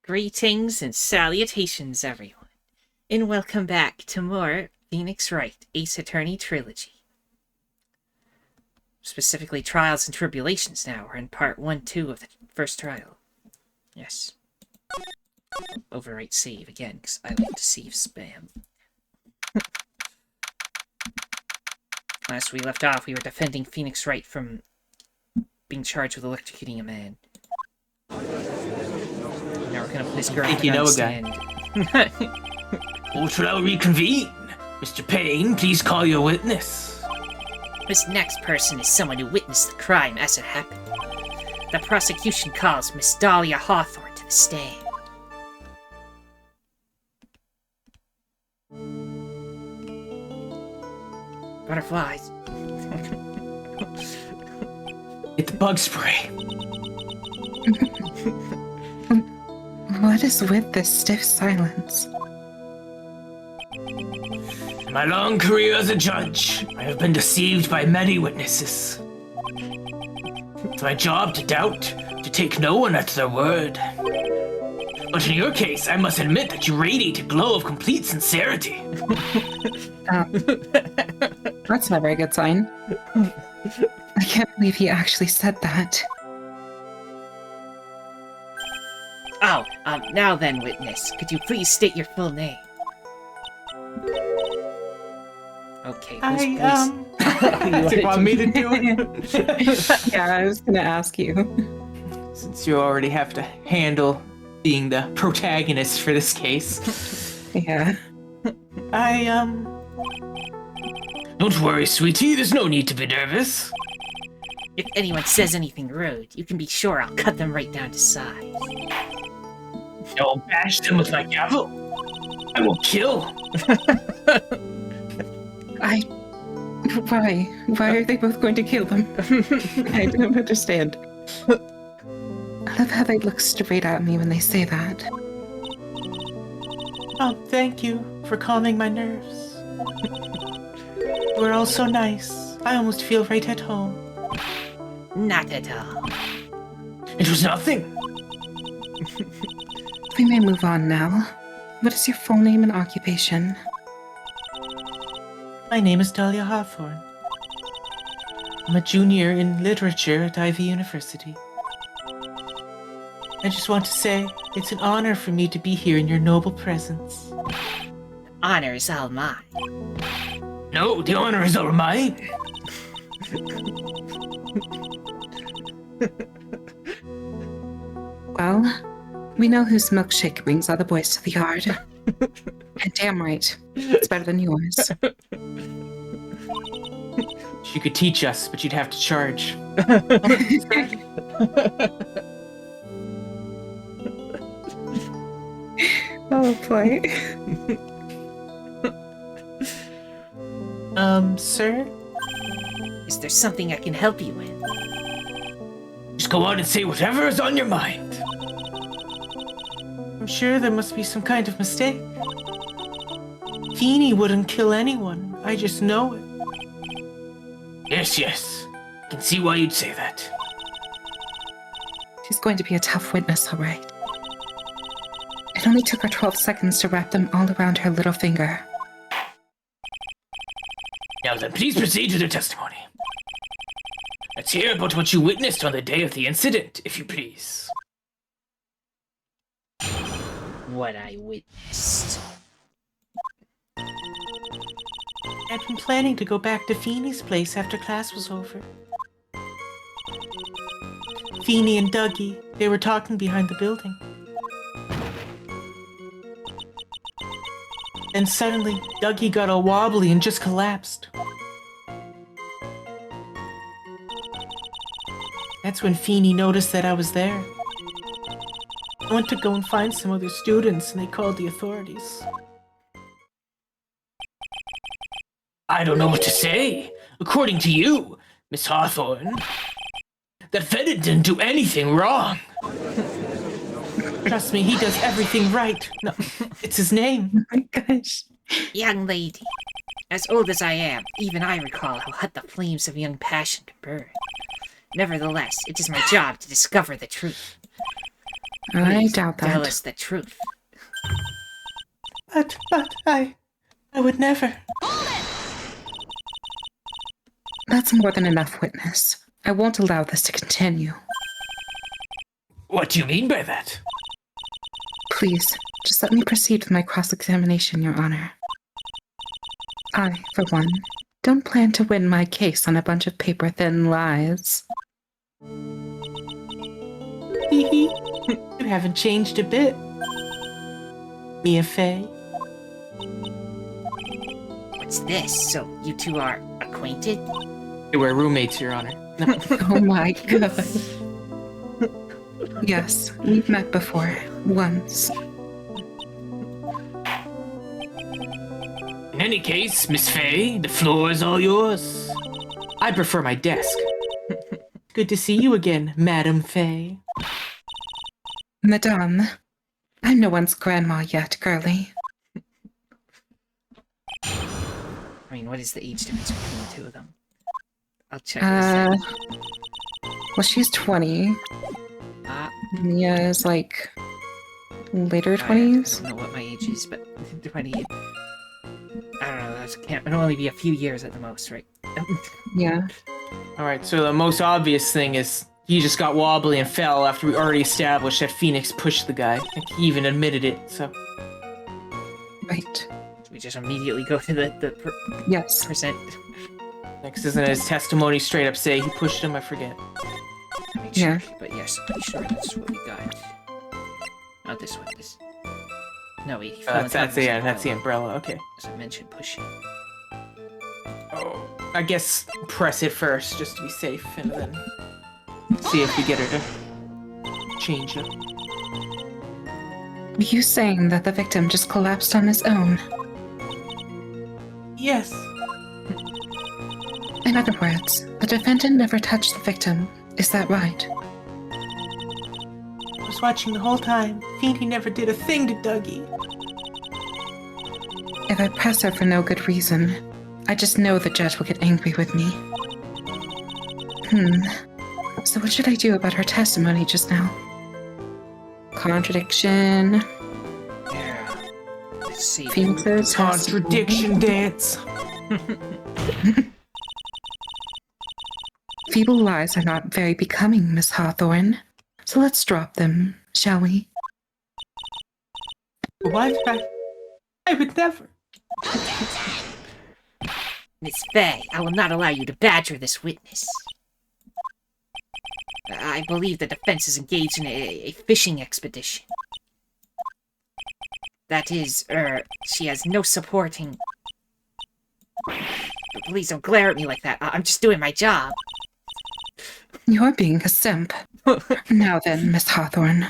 Greetings and salutations, everyone, and welcome back to more Phoenix Wright Ace Attorney Trilogy. Specifically, Trials and Tribulations now. We're in part 1-2 of the first trial. Yes. Overwrite save again, because I like to save spam. Last we left off, we were defending Phoenix Wright from being charged with electrocuting a man. Now we're gonna put this girl on the stand. Or shall I reconvene? Mr. Payne, please call your witness. This next person is someone who witnessed the crime as it happened. The prosecution calls Miss Dahlia Hawthorne to the stand. Butterflies. Get the bug spray. What is with this stiff silence? In my long career as a judge, I have been deceived by many witnesses. It's my job to doubt, to take no one at their word. But in your case, I must admit that you radiate a glow of complete sincerity. That's not a very good sign. I can't believe he actually said that. Oh, now then, witness, could you please state your full name? Okay, You want me to do it? Yeah, I was gonna ask you. Since you already have to handle being the protagonist for this case. Yeah. Don't worry, sweetie, there's no need to be nervous. If anyone says anything rude, you can be sure I'll cut them right down to size. I'll bash them with my gavel. I will kill. Why? Why are they both going to kill them? I don't understand. I love how they look straight at me when they say that. Oh, thank you for calming my nerves. We're all so nice. I almost feel right at home. Not at all. It was nothing. We may move on now. What is your full name and occupation? My name is Dahlia Hawthorne. I'm a junior in literature at Ivy University. I just want to say, it's an honor for me to be here in your noble presence. Honor is all mine. No, the honor is all mine. Well, we know whose milkshake brings all the boys to the yard. And damn right, it's better than yours. She could teach us, but you'd have to charge. Oh boy. Sir? Is there something I can help you with? Just go on and say whatever is on your mind. I'm sure there must be some kind of mistake. Feeny wouldn't kill anyone. I just know it. Yes. I can see why you'd say that. She's going to be a tough witness, all right. It only took her 12 seconds to wrap them all around her little finger. Now then, please proceed to the testimony. Let's hear about what you witnessed on the day of the incident, if you please. What I witnessed. I'd been planning to go back to Feeny's place after class was over. Feeny and Dougie, they were talking behind the building. And suddenly, Dougie got all wobbly and just collapsed. That's when Feeny noticed that I was there. I went to go and find some other students, and they called the authorities. I don't know what to say. According to you, Miss Hawthorne, that Fedit didn't do anything wrong. Trust me, he does everything right. No, it's his name. Oh my gosh. Young lady, as old as I am, even I recall how hot the flames of young passion can burn. Nevertheless, it is my job to discover the truth. I Please doubt tell that. us the truth. But I would never. That's more than enough, witness. I won't allow this to continue. What do you mean by that? Please, just let me proceed with my cross-examination, Your Honor. I, for one, don't plan to win my case on a bunch of paper-thin lies. You haven't changed a bit. Mia Fey. What's this? So you two are acquainted? We're roommates, Your Honor. Oh my god. Yes, we've met before. Once. In any case, Miss Fey, the floor is all yours. I prefer my desk. Good to see you again, Madam Fey. Madame, I'm no one's grandma yet, girlie. I mean, what is the age difference between the two of them? I'll check Well, this. she's 20. Ah, Mia is like later I 20s. don't know what my age is, but 20. I don't know. It'll only be a few years at the most, right? Yeah. Alright, so the most obvious thing is he just got wobbly and fell after we already established that Phoenix pushed the guy. Like, he even admitted it, so. Right. We just immediately go to the Yes. percent. Next, doesn't his testimony straight up say he pushed him? I forget. Make sure, Yeah. but yes, pretty sure that's what we got. Not this one. This. No, he fell on top That's of his the umbrella. umbrella, okay. As I mentioned, pushing. Oh, I guess press it first, just to be safe, and then see if we get her to change it. Are you saying that the victim just collapsed on his own? Yes. In other words, the defendant never touched the victim. Is that right? I was watching the whole time. Feeny never did a thing to Dougie. If I press her for no good reason, I just know the judge will get angry with me. So what should I do about her testimony just now? Contradiction. Yeah. Let's see. Phoenix's Contradiction dance. Feeble lies are not very becoming, Miss Hawthorne. So let's drop them, shall we? What? I would never. Miss Fey, I will not allow you to badger this witness. I believe the defense is engaged in a fishing expedition. That is, she has no supporting... Please don't glare at me like that. I'm just doing my job. You're being a simp. Now then, Miss Hawthorne.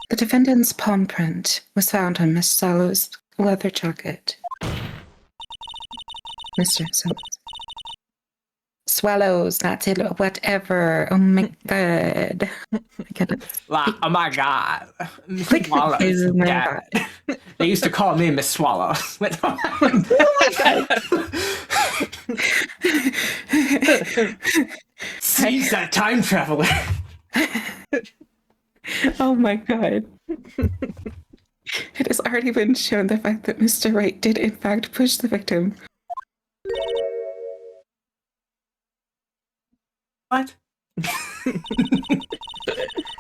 The defendant's palm print was found on Miss Swallow's leather jacket. Mr. Swallows, not it, whatever. Oh my god. I gotta Oh my god. Miss Click. Swallow. Oh my Yeah. They used to call me Miss Swallow. Seize that time traveler. Oh my god. It has already been shown the fact that Mr. Wright did in fact push the victim. What?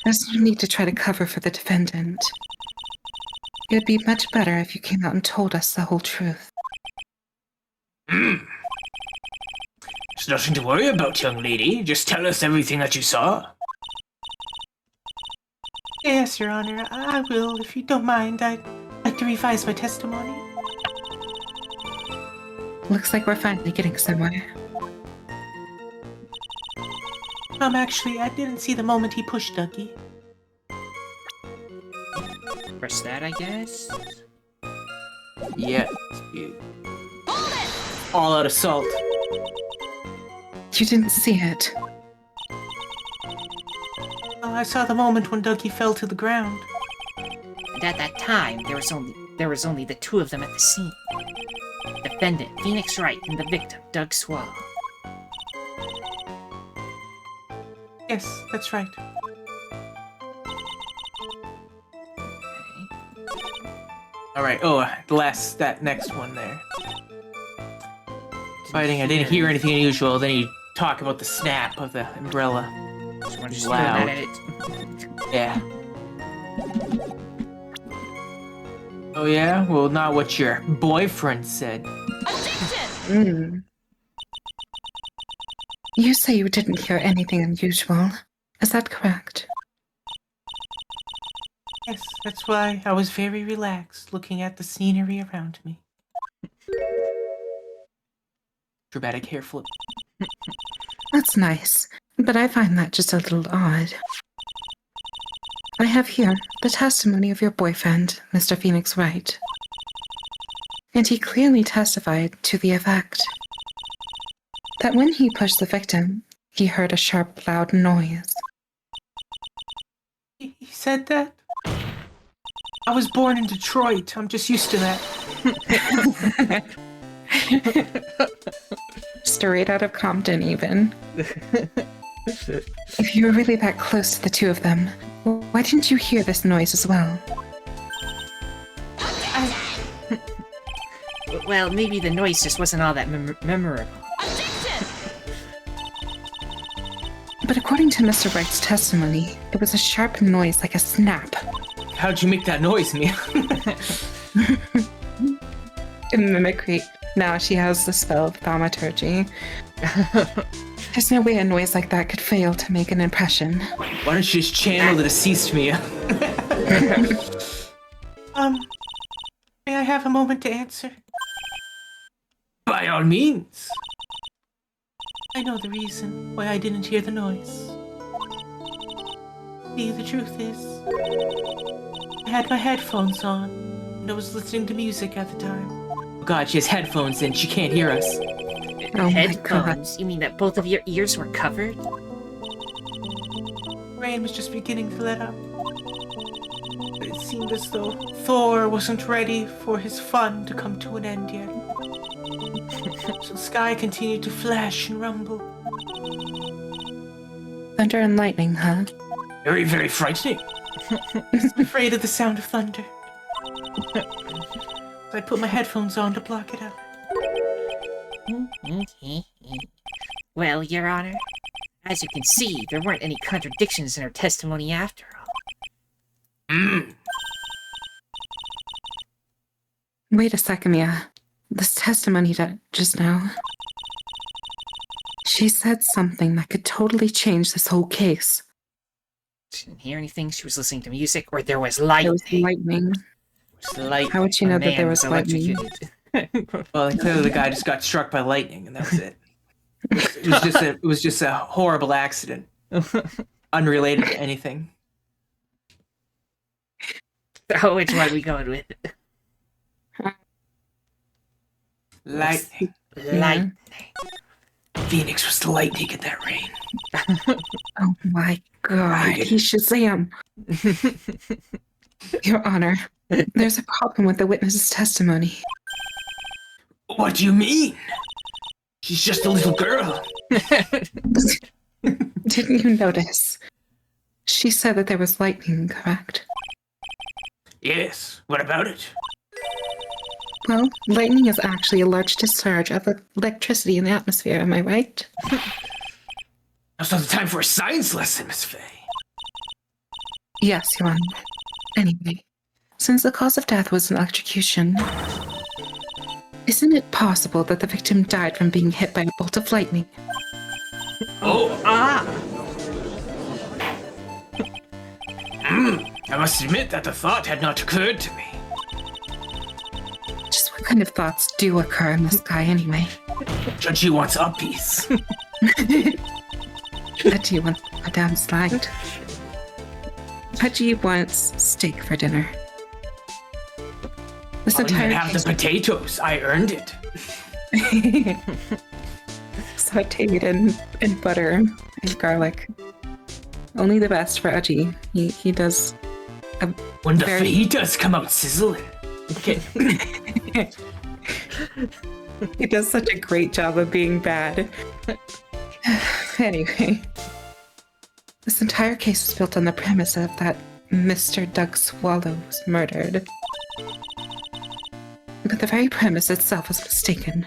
There's no need to try to cover for the defendant. It would be much better if you came out and told us the whole truth. There's nothing to worry about, young lady. Just tell us everything that you saw. Yes, Your Honor. I will. If you don't mind, I'd like to revise my testimony. Looks like we're finally getting somewhere. Actually, I didn't see the moment he pushed Dougie. Press that, I guess? Yeah. All out assault. You didn't see it. Oh, I saw the moment when Dougie fell to the ground. And at that time, there was only the two of them at the scene. Defendant, Phoenix Wright, and the victim, Doug Swallow. Yes, that's right. Alright, that next one there. Fighting, I didn't hear anything unusual, then you talk about the snap of the umbrella. Just want to just Loud. throw that at it. Yeah. Oh yeah? Well, not what your boyfriend said. Mm. You say you didn't hear anything unusual. Is that correct? Yes, that's why I was very relaxed, looking at the scenery around me. Dramatic hair flip. That's nice, but I find that just a little odd. I have here the testimony of your boyfriend, Mr. Phoenix Wright. And he clearly testified to the effect that when he pushed the victim, he heard a sharp, loud noise. He said that? I was born in Detroit. I'm just used to that. Straight out of Compton, even. If you were really that close to the two of them, why didn't you hear this noise as well? Well, maybe the noise just wasn't all that memorable. But according to Mr. Wright's testimony, it was a sharp noise like a snap. How'd you make that noise, Mia? In mimicry. Now she has the spell of thaumaturgy. There's no way a noise like that could fail to make an impression. Why don't you just channel the deceased Mia? May I have a moment to answer? By all means. I know the reason why I didn't hear the noise. See, the truth is, I had my headphones on, and I was listening to music at the time. Oh god, she has headphones in, she can't hear us. Oh Headphones? You mean that both of your ears were covered? Rain was just beginning to let up. But it seemed as though Thor wasn't ready for his fun to come to an end yet. So the sky continued to flash and rumble. Thunder and lightning, huh? Very, very frightening. I'm afraid of the sound of thunder. So I put my headphones on to block it out. Well, Your Honor, as you can see, there weren't any contradictions in her testimony after all. Wait a second, Mia. This testimony just now. She said something that could totally change this whole case. She didn't hear anything, she was listening to music, or there was There lightning. was lightning. How would she know that there was lightning? Well, clearly the guy just got struck by lightning, and that was it. It was just a horrible accident, unrelated to anything. So which one are we going with? Lightning. Lightning. Phoenix was the lightning in that rain. Oh my god, he's Shazam. Your Honor, there's a problem with the witness's testimony. What do you mean? She's just a little girl. Didn't you notice? She said that there was lightning, correct? Yes, what about it? Well, lightning is actually a large discharge of electricity in the atmosphere, am I right? Now's not the time for a science lesson, Miss Faye. Yes, Your Honor. Anyway, since the cause of death was an electrocution, isn't it possible that the victim died from being hit by a bolt of lightning? I must admit that the thought had not occurred to me. Just what kind of thoughts do occur in the sky anyway? Judgy wants a piece. Pudgy wants a damn slide. Pudgy wants steak for dinner. This I'll even entire have the potatoes. I earned it. sauteed in butter and garlic. Only the best for Udgy. He does a When the very... fajitas come out sizzling. Okay. He does such a great job of being bad. Anyway. This entire case is built on the premise of that Mr. Doug Swallow was murdered. But the very premise itself is mistaken.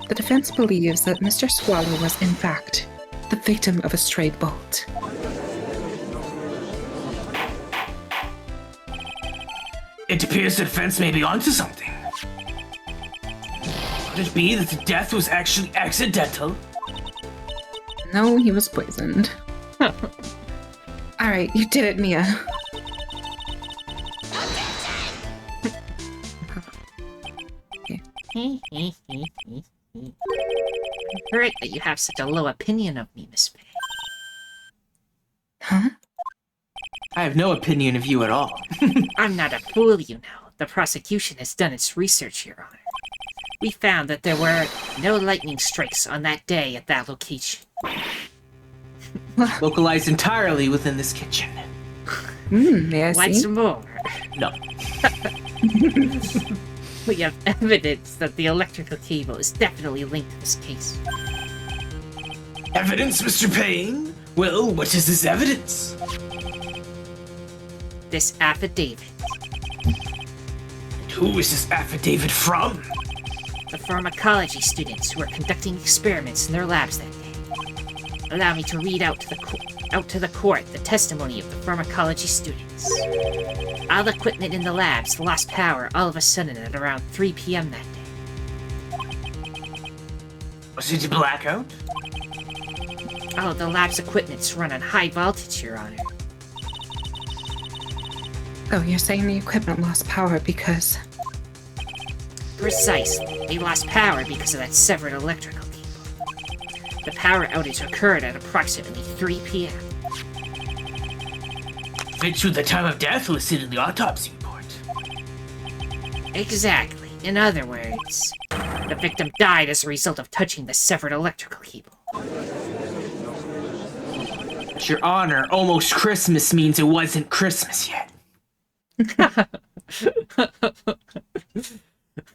The defense believes that Mr. Swallow was, in fact, the victim of a stray bolt. It appears the defense may be onto something. Could it be that the death was actually accidental? No, he was poisoned. Alright, you did it, Mia. Right that you have such a low opinion of me, Miss Faye. Huh? I have no opinion of you at all. I'm not a fool, you know. The prosecution has done its research, Your Honor. We found that there were no lightning strikes on that day at that location. Localized entirely within this kitchen. May I What's see? more, No. we have evidence that the electrical cable is definitely linked to this case. Evidence, Mr. Payne? Well, what is this evidence? This affidavit. And who is this affidavit from? The pharmacology students who were conducting experiments in their labs that day. Allow me to read out to the court the testimony of the pharmacology students. All equipment in the labs lost power all of a sudden at around 3 p.m. that day. Was it a blackout? All of the lab's equipment's run on high voltage, Your Honor. Oh, you're saying the equipment lost power because... Precisely. They lost power because of that severed electrical cable. The power outage occurred at approximately 3 p.m. Fits with the time of death listed in the autopsy report. Exactly. In other words, the victim died as a result of touching the severed electrical cable. But Your Honor, almost Christmas means it wasn't Christmas yet.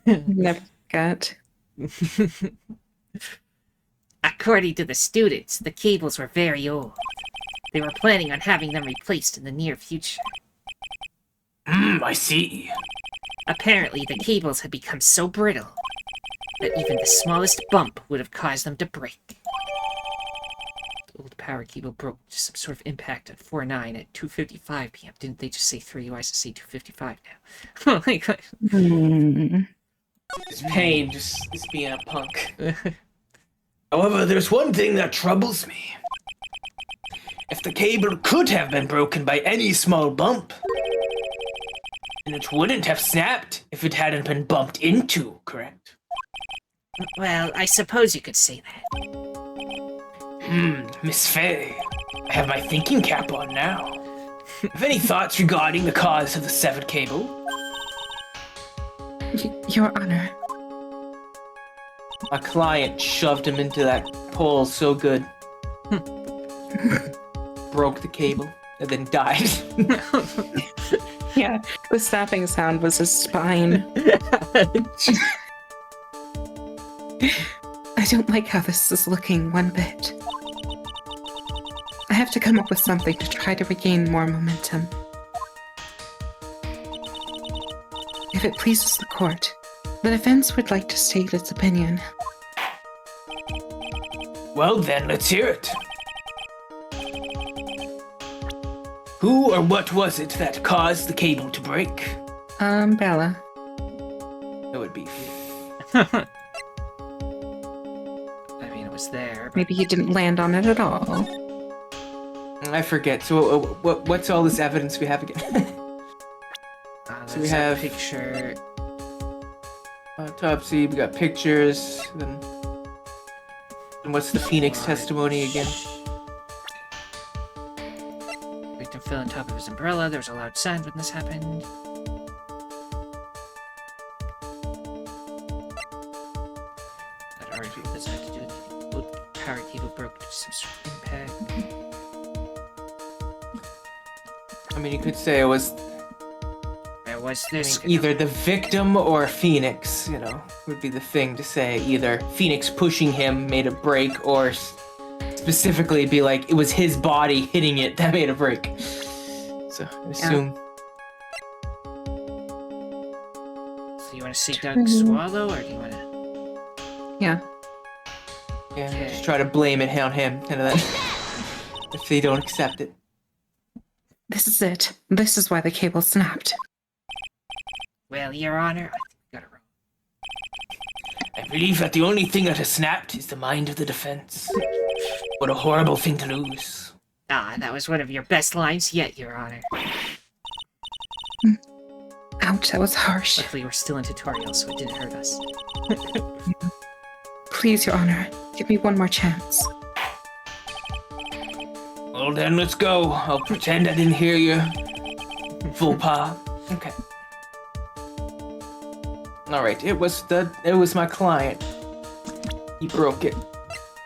Never forget. According to the students, the cables were very old. They were planning on having them replaced in the near future. I see. Apparently, the cables had become so brittle that even the smallest bump would have caused them to break. The old power cable broke to some sort of impact at 4/9 at 2:55 p.m. Didn't they just say 3? Why does it say 2:55 now? Oh my god. It's Payne, just being a punk. However, there's one thing that troubles me. If the cable could have been broken by any small bump, then it wouldn't have snapped if it hadn't been bumped into, correct? Well, I suppose you could say that. Miss Faye, I have my thinking cap on now. Have any thoughts regarding the cause of the severed cable? Your Honor. My client shoved him into that pole so good. Broke the cable and then died. Yeah, the snapping sound was his spine. I don't like how this is looking one bit. I have to come up with something to try to regain more momentum. If it pleases the court, the defense would like to state its opinion. Well then, let's hear it. Who or what was it that caused the cable to break? Bella. It would be. I mean, it was there, but Maybe you didn't land on it at all. I forget. So, what's all this evidence we have again? So we have a picture. Autopsy. We got pictures. Then, and what's the Phoenix testimony again? Victim fell on top of his umbrella. There was a loud sound when this happened. That article doesn't have to do with the power cable broke to some sort of impact. I mean, you could say it was There was this. either the victim or Phoenix, would be the thing to say. Either Phoenix pushing him made a break, or specifically be like it was his body hitting it that made a break. So I assume. So you want to seek out Swallow, or do you want to? Yeah. Yeah, just try to blame it on him, and then if they don't accept it. This is it. This is why the cable snapped. Well, Your Honor, I think you got it wrong. I believe that the only thing that has snapped is the mind of the defense. What a horrible thing to lose. Ah, that was one of your best lines yet, Your Honor. Ouch, that was harsh. Luckily, we're still in tutorial, so it didn't hurt us. Please, Your Honor, give me one more chance. Well then, let's go. I'll pretend I didn't hear you. Faux pas. Okay. All right. It was my client. He broke it.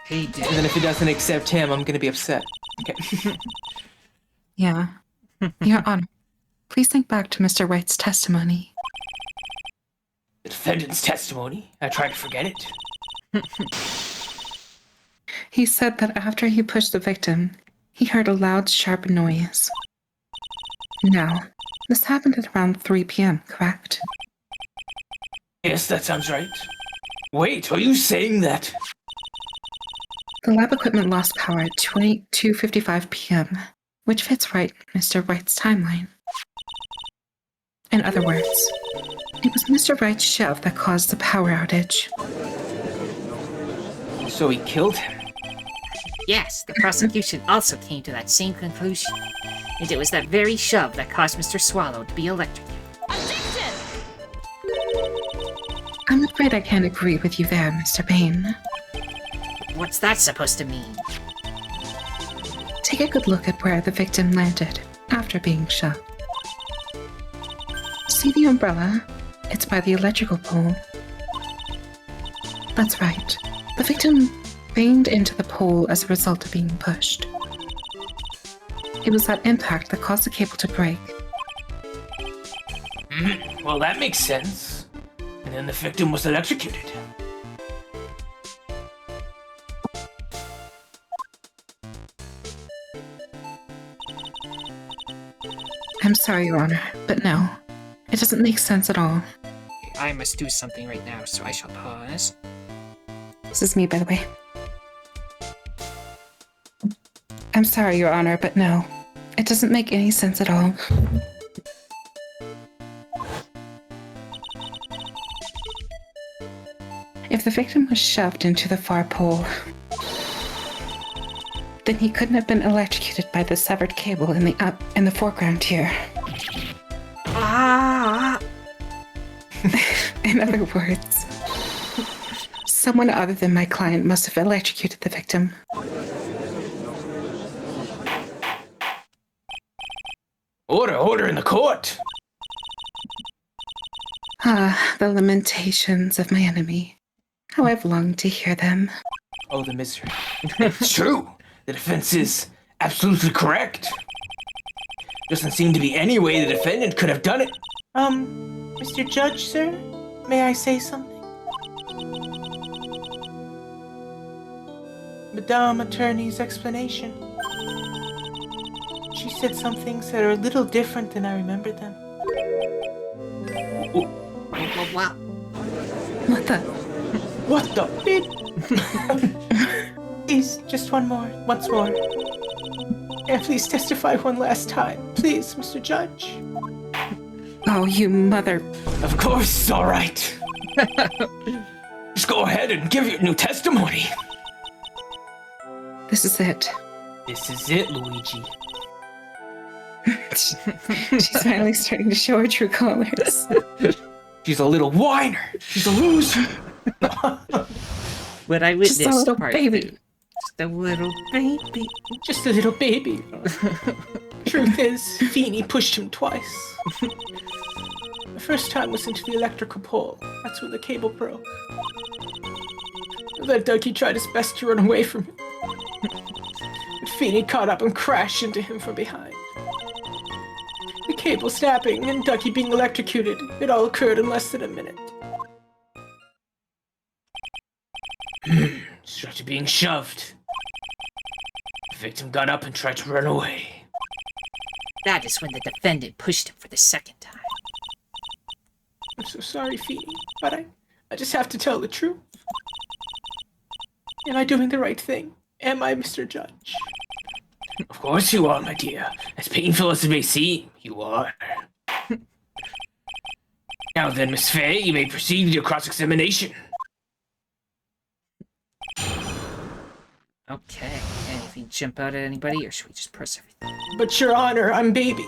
He did. And then if it doesn't accept him, I'm gonna be upset. Okay. Yeah. Your Honor, please think back to Mr. Wright's testimony. The defendant's testimony. I tried to forget it. He said that after he pushed the victim, he heard a loud, sharp noise. Now, this happened at around 3 p.m., correct? Yes, that sounds right. Wait, are you saying that? The lab equipment lost power at 22:55 p.m., which fits right Mr. Wright's timeline. In other words, it was Mr. Wright's shove that caused the power outage. So he killed him. Yes, the prosecution also came to that same conclusion. And it was that very shove that caused Mr. Swallow to be electrocuted. I'm afraid I can't agree with you there, Mr. Bain. What's that supposed to mean? Take a good look at where the victim landed after being shoved. See the umbrella? It's by the electrical pole. That's right. The victim banged into the pole as a result of being pushed. It was that impact that caused the cable to break. Well, that makes sense. And then the victim was electrocuted. I'm sorry, Your Honor, but no. It doesn't make sense at all. I must do something right now, so I shall pause. This is me, by the way. I'm sorry, Your Honor, but no. It doesn't make any sense at all. If the victim was shoved into the far pole, then he couldn't have been electrocuted by the severed cable in the foreground here. Ah! In other words, someone other than my client must have electrocuted the victim. Order in the court. Ah, the lamentations of my enemy. How I've longed to hear them. Oh, the misery. It's true. The defense is absolutely correct. Doesn't seem to be any way the defendant could have done it. Mr. Judge, sir? May I say something? Madame Attorney's explanation. She said some things that are a little different than I remembered them. Wow. What the? What the? Please, just once more. And please testify one last time. Please, Mr. Judge. Oh, you mother... Of course, it's all right. Just go ahead and give your new testimony. This is it. This is it, Luigi. She's finally starting to show her true colors. She's a little whiner. She's a loser. What I witnessed, Just a little part baby. two. Just a little baby. Just a little baby. Truth is, Feeny pushed him twice. The first time was into the electrical pole. That's when the cable broke. Then Dougie tried his best to run away from him. But Feeny caught up and crashed into him from behind. The cable snapping and Dougie being electrocuted. It all occurred in less than a minute. Started being shoved. victim got up and tried to run away. That is when the defendant pushed him for the second time. I'm so sorry, Feeny, but I just have to tell the truth. Am I doing the right thing? Am I, Mr. Judge? Of course you are, my dear. As painful as it may seem, you are. Now then, Miss Faye, you may proceed with your cross-examination. Okay, anything jump out at anybody, or should we just press everything? But Your Honor, I'm baby.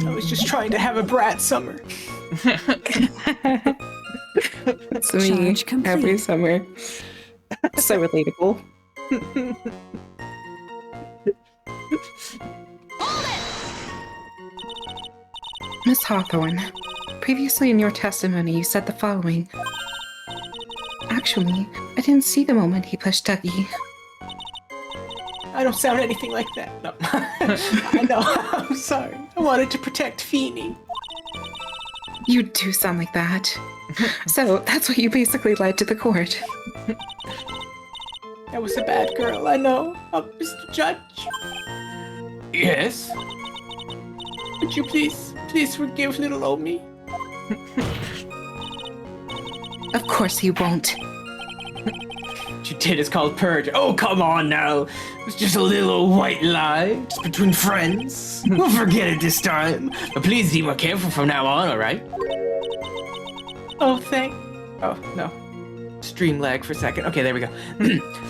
I was just trying to have a brat summer. It's me every summer. So relatable. Miss Hawthorne, previously in your testimony you said the following. Actually, I didn't see the moment he pushed Dougie. I don't sound anything like that. No. I know. I'm sorry. I wanted to protect Feeny. You do sound like that. So that's what you basically lied to the court. I was a bad girl, I know. Mr. Judge, Yes? would you please forgive little old me? Of course he won't. What you did is called purge. Oh, come on now. It was just a little white lie, just between friends. We'll forget it this time. But please be more careful from now on, alright? Oh, no. Stream lag for a second. Okay, there we go.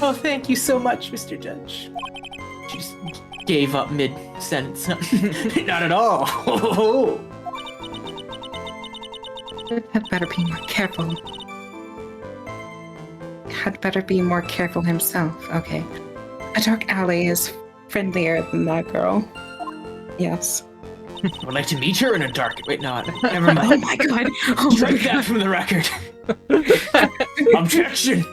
Oh, thank you so much, Mr. Judge. She just gave up mid-sentence. Not at all. Had better be more careful. Had better be more careful himself. Okay. A dark alley is friendlier than that girl. Yes. Would like to meet her in a dark... Wait, no, never mind. Oh my god. Oh my Strike god. that from the record. Objection.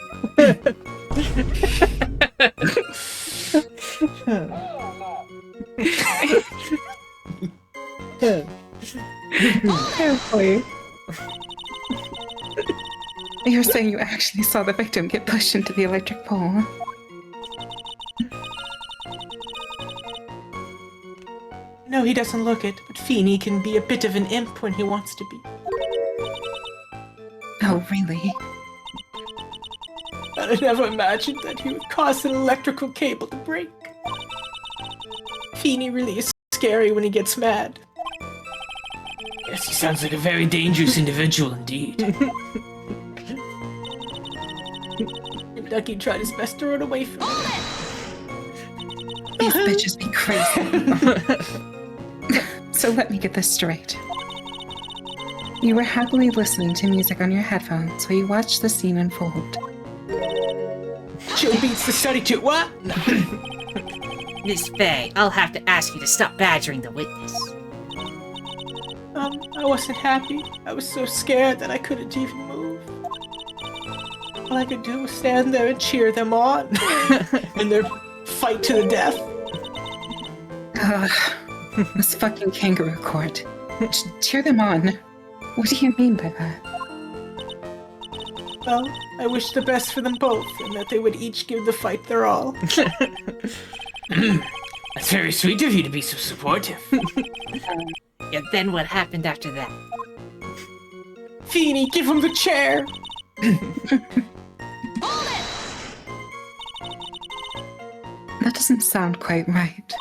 Carefully. You're saying you actually saw the victim get pushed into the electric pole? No, he doesn't look it, but Feeny can be a bit of an imp when he wants to be. Oh, really? I never imagined that he would cause an electrical cable to break. Feeny really is scary when he gets mad. Yes, he sounds like a very dangerous individual indeed. And Ducky tried his best to run away from him. These bitches be crazy. So let me get this straight. You were happily listening to music on your headphones while you watched the scene unfold. Chill beats the study too. What? Miss Faye, I'll have to ask you to stop badgering the witness. I wasn't happy. I was so scared that I couldn't even move. All I could do was stand there and cheer them on in their fight to the death. Ugh. This fucking kangaroo court. Cheer them on. What do you mean by that? Well, I wish the best for them both, and that they would each give the fight their all. That's very sweet of you to be so supportive. And then what happened after that? Feeny, give him the chair! That doesn't sound quite right.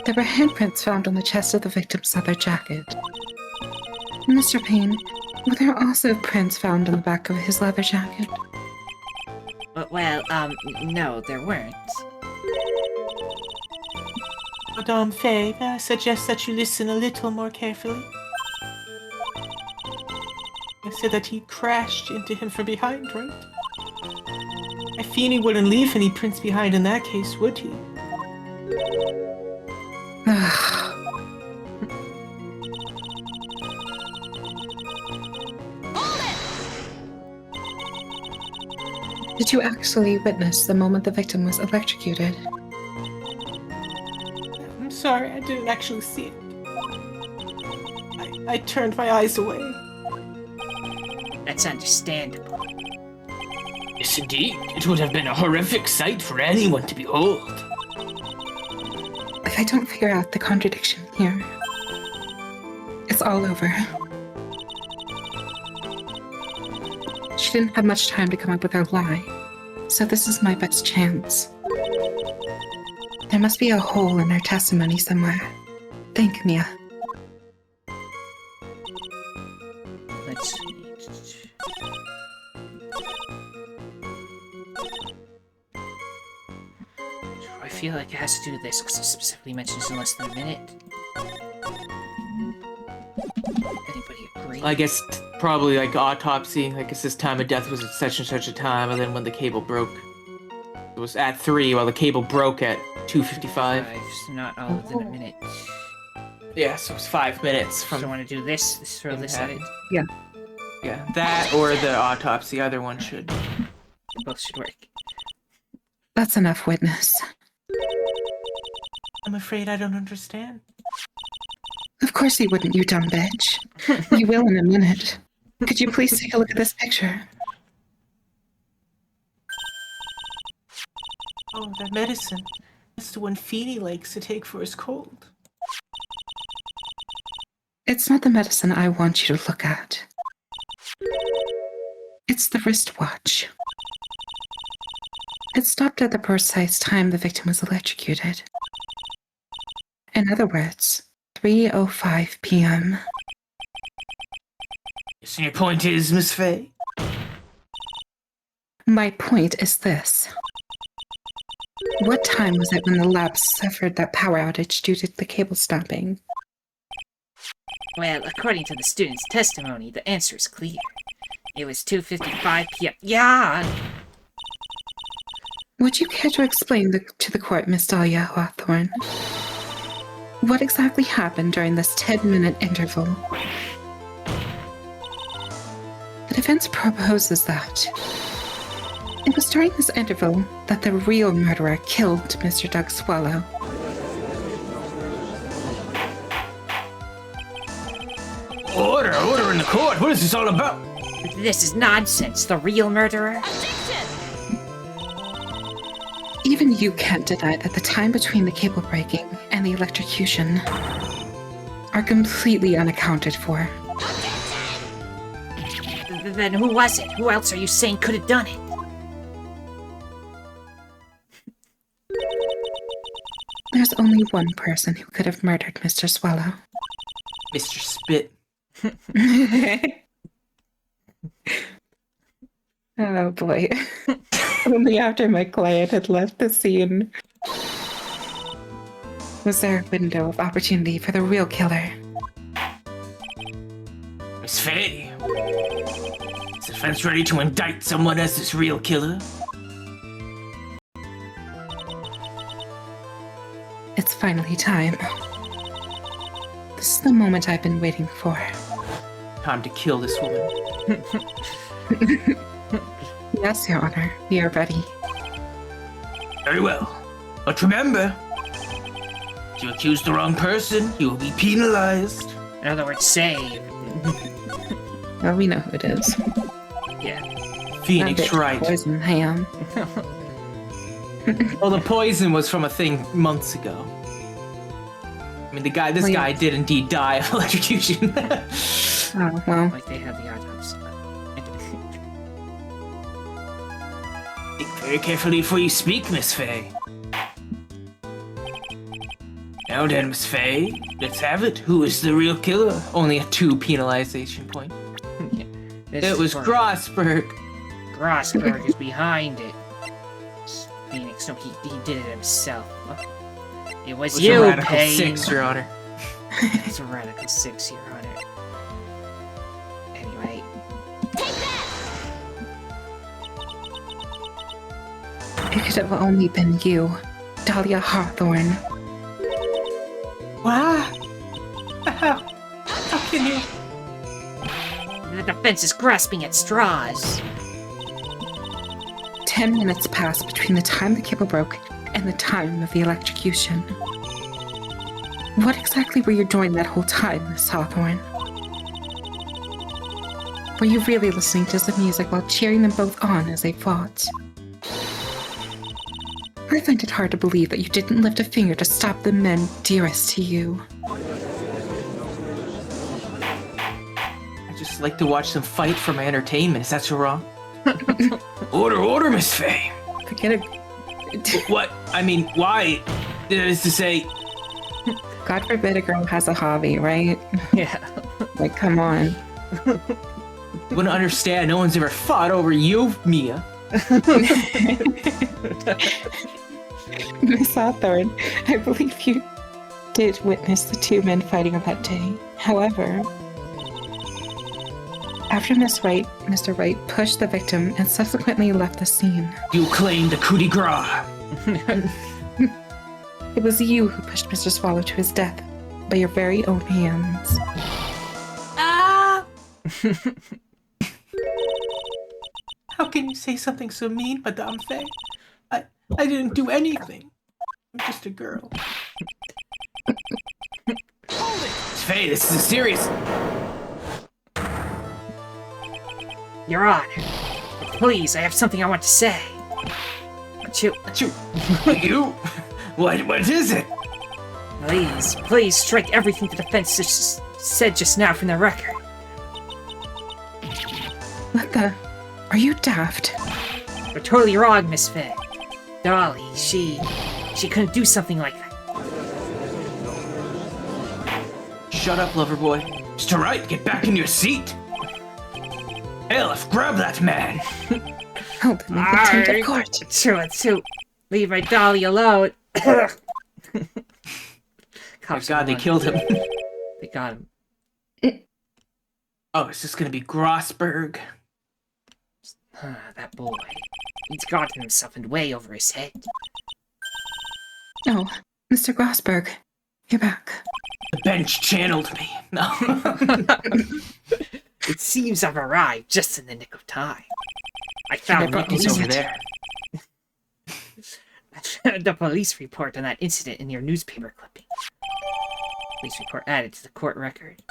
There were handprints found on the chest of the victim's leather jacket. Mr. Payne, were there also prints found on the back of his leather jacket? Well, no, there weren't. Madame Faye, may I suggest that you listen a little more carefully? You said that he crashed into him from behind, right? Feeny wouldn't leave any prints behind in that case, would he? Did you actually witness the moment the victim was electrocuted? I'm sorry, I didn't actually see it. I turned my eyes away. That's understandable. Yes, Yes, indeed. It would have been a horrific sight for anyone to behold. If I don't figure out the contradiction here, it's all over. She didn't have much time to come up with her lie, so this is my best chance. There must be a hole in her testimony somewhere. Think, Mia. Let's see. I feel like it has to do with this because it specifically mentions in less than a minute. Anybody agree? I guess probably like autopsy. I guess this time of death was at such and such a time, and then when the cable broke, it was at 3, while the cable broke at 2:55. So not all within a minute. Yeah, so it's 5 minutes So I from. want to do this. Throw this at it. Yeah. Yeah, that or the autopsy. Either one should. Both should work. That's enough witness. I'm afraid I don't understand. Of course he wouldn't, you dumb bitch. You will in a minute. Could you please take a look at this picture? Oh, that medicine. That's the one Feeny likes to take for his cold. It's not the medicine I want you to look at. It's the wristwatch. It stopped at the precise time the victim was electrocuted. In other words, 3:05 p.m. So your point is, Miss Faye? My point is this. What time was it when the lab suffered that power outage due to the cable snapping? Well, according to the student's testimony, the answer is clear. It was 2:55 p.m. Yeah! Would you care to explain to the court, Miss Dahlia Hawthorne? What exactly happened during this 10-minute interval? The defense proposes that it was during this interval that the real murderer killed Mr. Doug Swallow. Order in the court. What is this all about? This is nonsense. The real murderer? Even you can't deny that the time between the cable breaking and the electrocution are completely unaccounted for. Then who was it? Who else are you saying could have done it? There's only one person who could have murdered Mr. Swallow. Mr. Spit. Oh boy. Only after my client had left the scene was there a window of opportunity for the real killer. Miss Faye? Is the defense ready to indict someone as this real killer? It's finally time. This is the moment I've been waiting for. Time to kill this woman. Yes, Your Honor, we are ready. Very well. But remember, if you accuse the wrong person, you will be penalized. In other words, save. Well, we know who it is. Yeah. Phoenix That bitch Wright. Poison ham. Well, the poison was from a thing months ago. I mean, this guy did indeed die of electrocution. Oh, well. Like they have the autopsy. Think very carefully before you speak, Miss Faye. Now then, Miss Faye, let's have it. Who is the real killer? Only a 2 penalization point. This It is was for- Grossberg. Grossberg is behind it. Phoenix, no, he did it himself. It was, It was you, a Radical Payne. 6, Your Honor. It's a Radical 6, Your Honor. Anyway. It could have only been you, Dahlia Hawthorne. What? How can you? The defense is grasping at straws. 10 minutes passed between the time the cable broke and the time of the electrocution. What exactly were you doing that whole time, Miss Hawthorne? Were you really listening to some music while cheering them both on as they fought? I find it hard to believe that you didn't lift a finger to stop the men dearest to you. I just like to watch them fight for my entertainment. Is that so wrong? Order, Miss Faye. Forget it. What? I mean, why? That is to say, God forbid a girl has a hobby, right? Yeah. Like, come on. You wouldn't understand. No one's ever fought over you, Mia. Miss Hawthorne, I believe you did witness the two men fighting on that day. However, after Mr. Wright pushed the victim and subsequently left the scene. you claim the coup de grace. It was you who pushed Mr. Swallow to his death by your very own hands. Ah! How can you say something so mean, Madame Faye? I didn't do anything. I'm just a girl. Miss Faye, this is serious. Your Honor. Please, I have something I want to say. But you... You? What is it? Please strike everything the defense said just now from the record. What the? Are you daft? You're totally wrong, Miss Faye. Dolly, she couldn't do something like that. Shut up, lover boy. Mr. Wright, get back in your seat. Elf, grab that man. Hold him in contempt of court. Achoo. Leave my Dolly alone. Oh Cops God, they won. killed him. They got him. Oh, it's just gonna be Grossberg. That boy. He's gotten himself in way over his head. Oh, Mr. Grossberg, you're back. The bench channeled me. No. It seems I've arrived just in the nick of time. I found brought Nikki's me over it. there. The police report on that incident in your newspaper clipping. Police report added to the court record.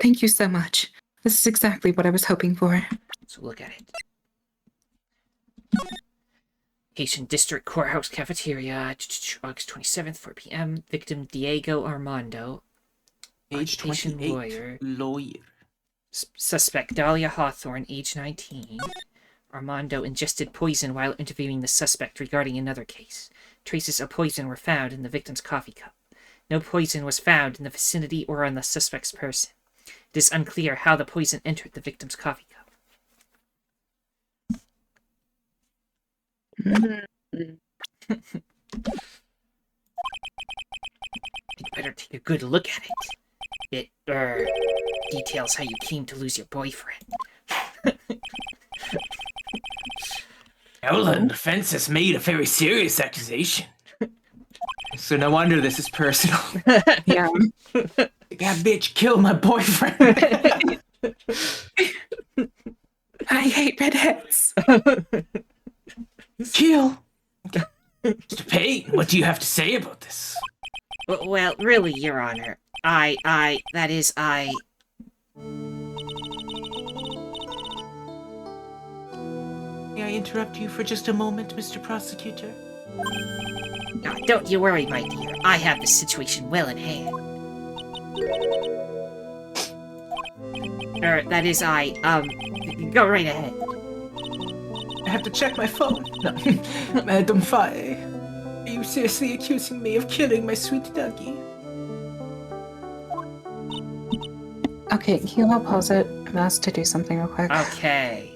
Thank you so much. This is exactly what I was hoping for. So look at it. Haitian District Courthouse Cafeteria, August 27th, 4 p.m. Victim Diego Armando. Age Occupation 28. Lawyer. Suspect Dahlia Hawthorne, age 19. Armando ingested poison while interviewing the suspect regarding another case. Traces of poison were found in the victim's coffee cup. No poison was found in the vicinity or on the suspect's person. It is unclear how the poison entered the victim's coffee cup. You better take a good look at it. It, details how you came to lose your boyfriend. Well, the defense has made a very serious accusation. So no wonder this is personal. Yeah. That bitch killed my boyfriend. I hate redheads. Kill. Mr. Payne, what do you have to say about this? Well, really, Your Honor, I... May I interrupt you for just a moment, Mr. Prosecutor? Don't you worry, my dear. I have the situation well in hand. Go right ahead. I have to check my phone. No. Madame Faye, are you seriously accusing me of killing my sweet doggy? Okay, can you pause it? I'm asked to do something real quick. Okay.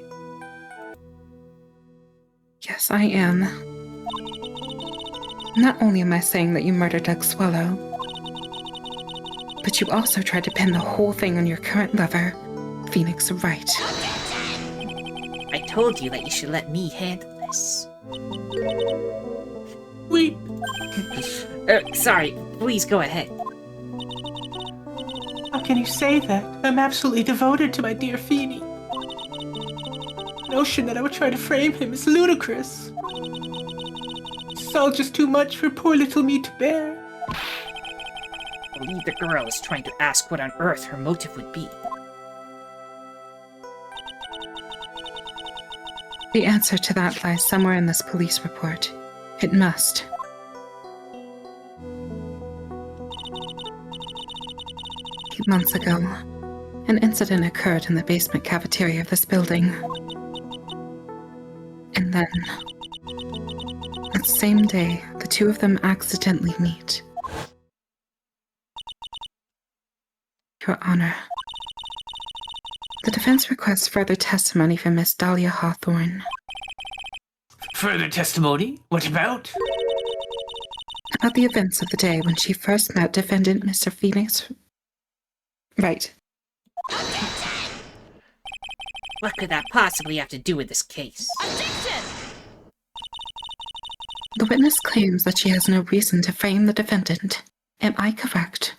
Yes, I am. Not only am I saying that you murdered Doug Swallow, but you also tried to pin the whole thing on your current lover, Phoenix Wright. I told you that you should let me handle this. Wait, Sorry, please go ahead. how can you say that? I'm absolutely devoted to my dear Feeny. The notion that I would try to frame him is ludicrous. It's all just too much for poor little me to bear. believe the girl is trying to ask what on earth her motive would be. The answer to that lies somewhere in this police report. It must. Months ago, an incident occurred in the basement cafeteria of this building. And then, that same day, the two of them accidentally meet. Your Honor, the defense requests further testimony from Miss Dahlia Hawthorne. Further testimony? What about? About the events of the day when she first met defendant Mr. Phoenix. Right. What could that possibly have to do with this case? The witness claims that she has no reason to frame the defendant. Am I correct?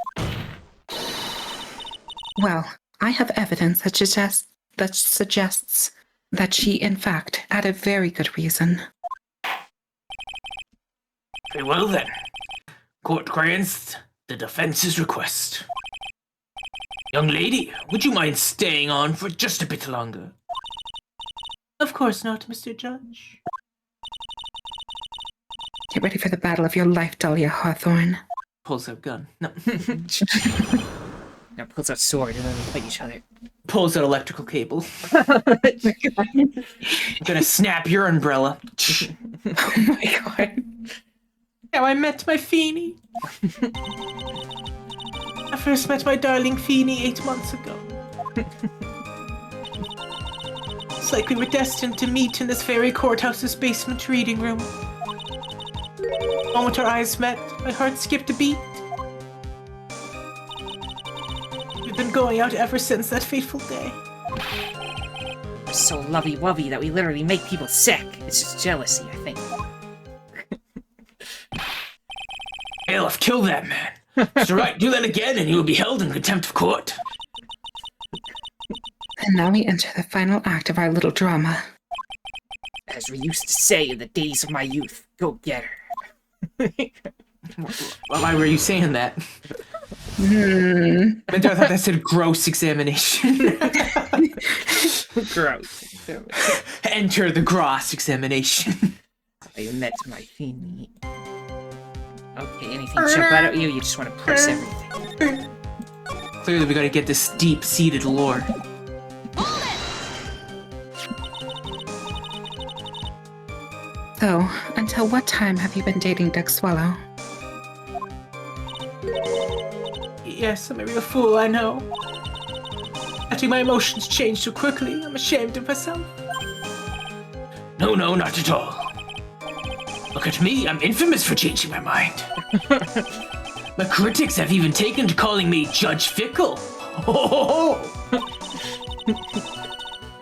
Well, I have evidence that suggests that she, in fact, had a very good reason. Very well then. Court grants the defense's request. Young lady, would you mind staying on for just a bit longer? Of course not, Mr. Judge. Get ready for the battle of your life, Dahlia Hawthorne. Pulls out gun. No. Now pulls out sword and then they fight each other. Pulls out electrical cable. Gonna snap your umbrella. Oh my god. How I met my Feeny. I first met my darling Feeny 8 months ago. It's like we were destined to meet in this very courthouse's basement reading room. The moment our eyes met, my heart skipped a beat. We've been going out ever since that fateful day. We're so lovey-wovey that we literally make people sick. It's just jealousy, I think. Bailiff, kill that man. Mr. Wright, do that again and you will be held in contempt of court. And now we enter the final act of our little drama. As we used to say in the days of my youth, go get her. Why were you saying that? I thought that said gross examination. Gross. Enter the gross examination. I met my Feeny. Okay, anything jump out at you? You just want to press everything. Clearly we gotta get this deep-seated lore. So, until what time have you been dating Doug Swallow? Yes, I'm a real fool, I know. I think my emotions change too quickly. I'm ashamed of myself. No, not at all. Look at me, I'm infamous for changing my mind. My critics have even taken to calling me Judge Fickle.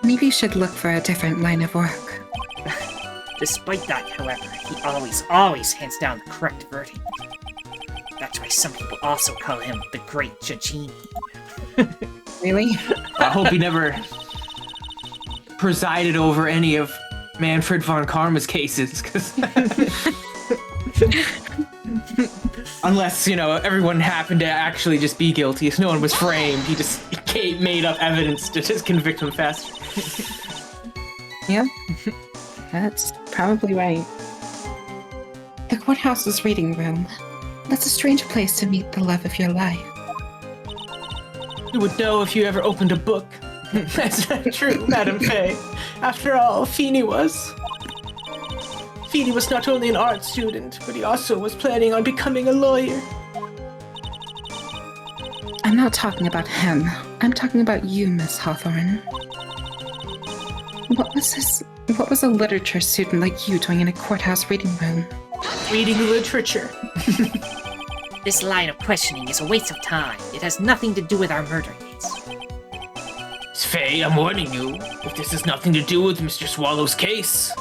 Maybe you should look for a different line of work. Despite that, however, he always hands down the correct verdict. That's why some people also call him the Great Judgini. Really? I hope he never presided over any of Manfred von Karma's cases, because unless, everyone happened to actually just be guilty. If no one was framed, he just made up evidence to just convict him faster. Yeah, that's probably right. The courthouse's reading room. That's a strange place to meet the love of your life. You would know if you ever opened a book. That's not true, Madame Faye. After all, Feeny was not only an art student, but he also was planning on becoming a lawyer. I'm not talking about him. I'm talking about you, Miss Hawthorne. What was a literature student like you doing in a courthouse reading room? Reading literature. This line of questioning is a waste of time. It has nothing to do with our murder case. Miss Faye, I'm warning you, if this has nothing to do with Mr. Swallow's case.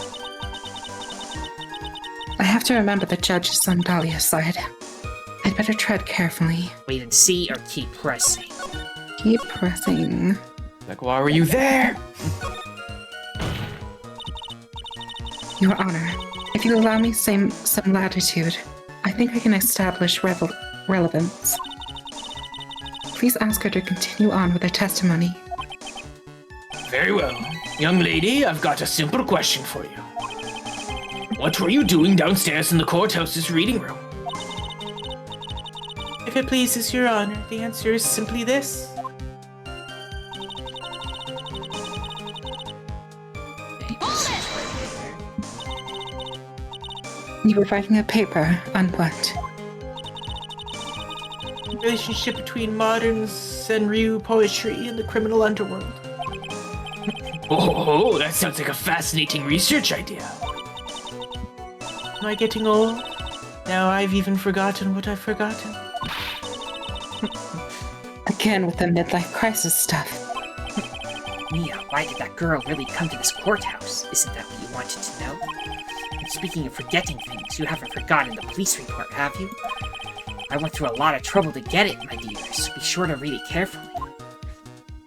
I have to remember the judge is on Dahlia's side. I'd better tread carefully. Wait and see or keep pressing. Keep pressing. Like, why were you there? Your Honor, if you allow me some latitude, I think I can establish relevance. Please ask her to continue on with her testimony. Very well. Young lady, I've got a simple question for you. What were you doing downstairs in the courthouse's reading room? If it pleases your honor, the answer is simply this. You were writing a paper on what? Relationship between modern Senryu poetry and the criminal underworld. Oh, that sounds like a fascinating research idea. Am I getting old? Now I've even forgotten what I've forgotten. Again with the midlife crisis stuff. Mia, why did that girl really come to this courthouse? Isn't that what you wanted to know? And speaking of forgetting things, you haven't forgotten the police report, have you? I went through a lot of trouble to get it, my dear, so be sure to read it carefully.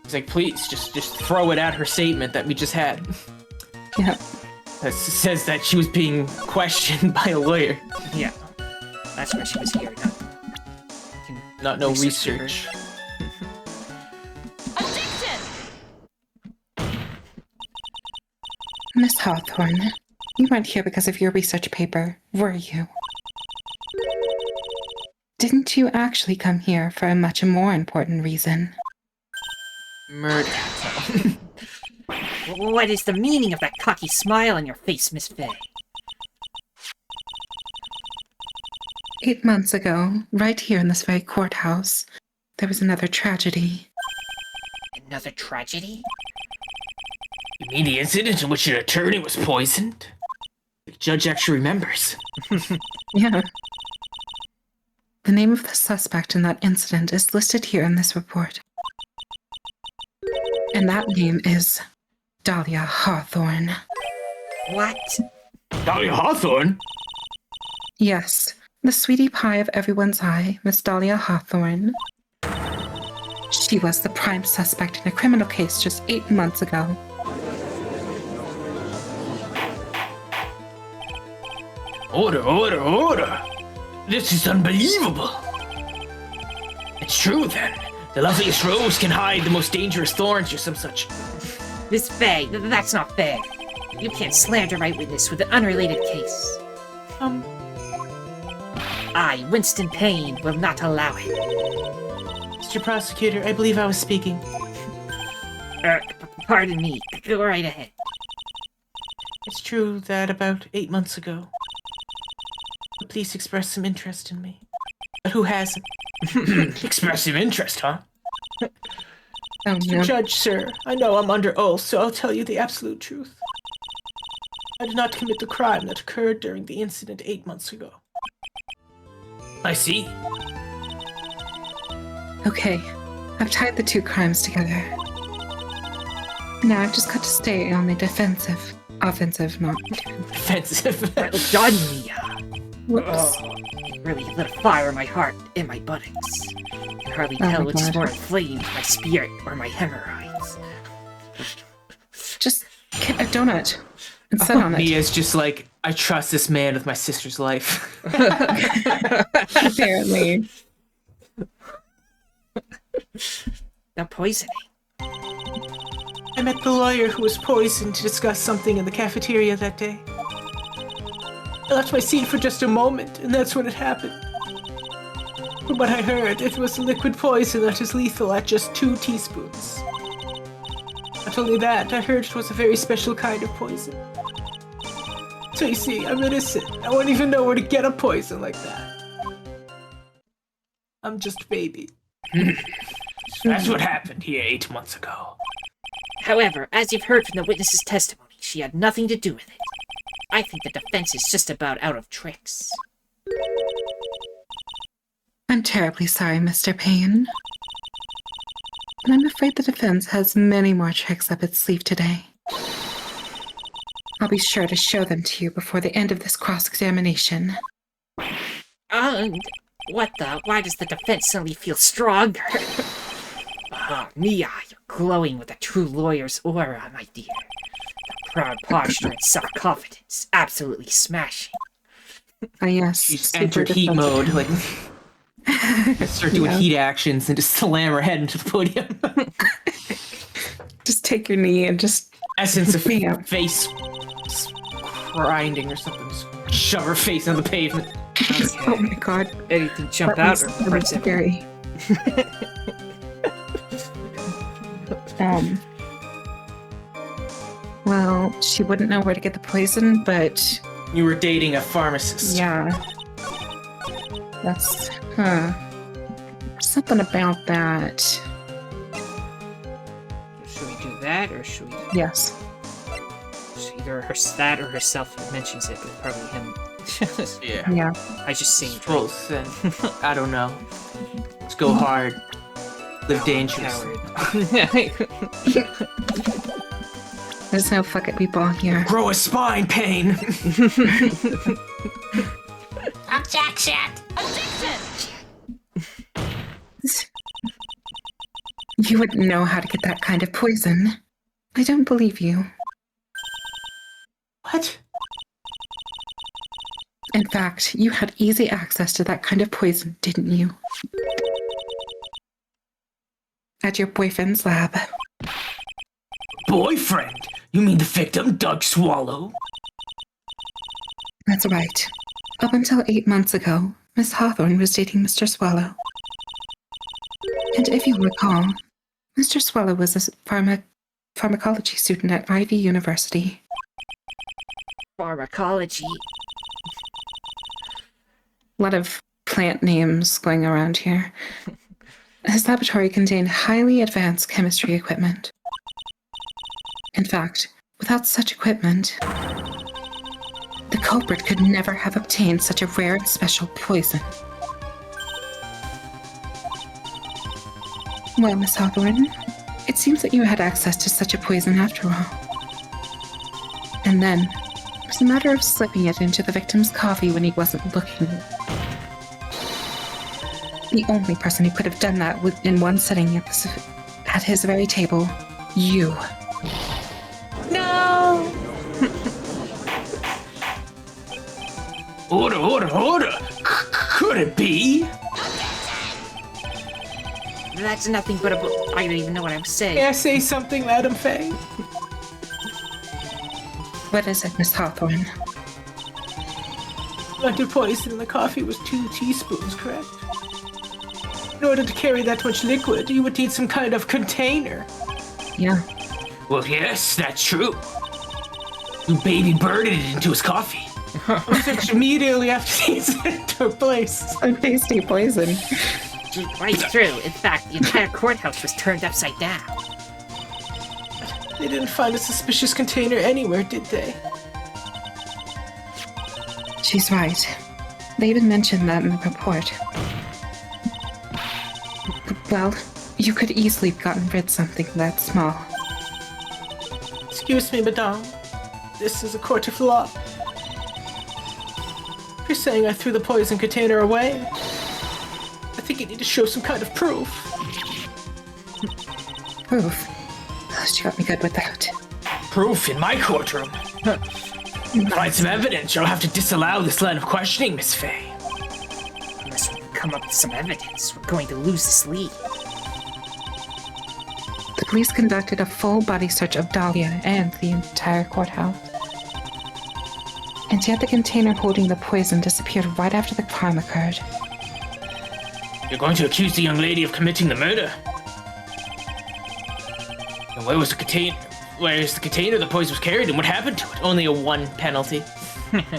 He's like, please, just throw it at her statement that we just had. Yeah. That says that she was being questioned by a lawyer. Yeah. That's why she was here, Not no research. Miss Hawthorne, you weren't here because of your research paper, were you? Didn't you actually come here for a much more important reason? Murder. What is the meaning of that cocky smile on your face, Miss Fay? 8 months ago, right here in this very courthouse, there was another tragedy. Another tragedy? You mean the incident in which an attorney was poisoned? The judge actually remembers. Yeah. The name of the suspect in that incident is listed here in this report. And that name is Dahlia Hawthorne. What? Dahlia Hawthorne? Yes, the sweetie pie of everyone's eye, Miss Dahlia Hawthorne. She was the prime suspect in a criminal case just 8 months ago. Order! This is unbelievable! It's true then. The loveliest rose can hide the most dangerous thorns or some such. Miss Fay, that's not fair. You can't slander my witness with an unrelated case. I, Winston Payne, will not allow it. Mr. Prosecutor, I believe I was speaking. Pardon me. Go right ahead. It's true that about 8 months ago, the police expressed some interest in me. But who hasn't? Expressive interest, huh? Oh Mr. no. Judge, sir, I know I'm under oath, so I'll tell you the absolute truth. I did not commit the crime that occurred during the incident 8 months ago. I see. Okay, I've tied the two crimes together. Now I've just got to stay on the defensive. Offensive, not. Offensive. Well done, Mia. Whoops. It really lit a fire in my heart and my buttocks. I can hardly Oh tell my which is God. more inflamed, my spirit or my hemorrhoids. Just get a donut and sit on it. Mia's just like, I trust this man with my sister's life. Apparently. The poisoning. I met the lawyer who was poisoned to discuss something in the cafeteria that day. I left my seat for just a moment, and that's when it happened. From what I heard, it was a liquid poison that is lethal at just 2 teaspoons. Not only that, I heard it was a very special kind of poison. So you see, I'm innocent. I won't even know where to get a poison like that. I'm just a baby. That's what happened here 8 months ago. However, as you've heard from the witness's testimony, she had nothing to do with it. I think the defense is just about out of tricks. I'm terribly sorry, Mr. Payne. But I'm afraid the defense has many more tricks up its sleeve today. I'll be sure to show them to you before the end of this cross-examination. What the? Why does the defense suddenly feel stronger? Mia, you're glowing with a true lawyer's aura, my dear. The proud posture and self-confidence, absolutely smashing. Ah, yes. She's super entered heat defensive. mode. Like, Start doing Yeah. heat actions and just slam her head into the podium. Just take your knee and just Essence of Yeah. face grinding or something. Just shove her face on the pavement. oh my god. Anything jump That out was or hurts him? scary. Well, she wouldn't know where to get the poison, but You were dating a pharmacist. yeah. That's something about that. Should we do that, or should we? Yes. Either that or herself mentions it, but probably him. Yeah. Yeah. I just seemed Both. Then. I don't know. Let's go hard. Live dangerous. There's no fuck it people here. Grow a spine pain. Objection! You wouldn't know how to get that kind of poison. I don't believe you. What? In fact, you had easy access to that kind of poison, didn't you? At your boyfriend's lab. Boyfriend? You mean the victim, Doug Swallow? That's right. Up until 8 months ago, Miss Hawthorne was dating Mr. Swallow. And if you recall, Mr. Swallow was a pharmacology student at Ivy University. Pharmacology. A lot of plant names going around here. His laboratory contained highly advanced chemistry equipment. In fact, without such equipment, the culprit could never have obtained such a rare and special poison. Well, Miss Hawthorne, it seems that you had access to such a poison after all. And then, it was a matter of slipping it into the victim's coffee when he wasn't looking. The only person who could have done that was in one sitting at his very table, you. No! Order. Could it be? That's nothing but a. I don't even know what I'm saying. May I say something, Madam Faye? What is it, Miss Hawthorne? The poison in the coffee was 2 teaspoons, correct? In order to carry that much liquid, you would need some kind of container. Yeah. Well, yes, that's true. You baby birded it into his coffee. Which immediately after the incident took place. A tasty poison. Right through. In fact, the entire courthouse was turned upside down. They didn't find a suspicious container anywhere, did they? She's right. They even mentioned that in the report. Well, you could easily have gotten rid of something that small. Excuse me, madame. This is a court of law. You're saying I threw the poison container away? I think you need to show some kind of proof. Proof. Oh, she got me good with that. Proof in my courtroom. Provide some evidence, or I'll have to disallow this line of questioning, Miss Faye. Unless we can come up with some evidence, we're going to lose this lead. The police conducted a full body search of Dahlia and the entire courthouse. And yet the container holding the poison disappeared right after the crime occurred. You're going to accuse the young lady of committing the murder. And where was the container? Where's the container the poison was carried, and what happened to it? Only a 1 penalty.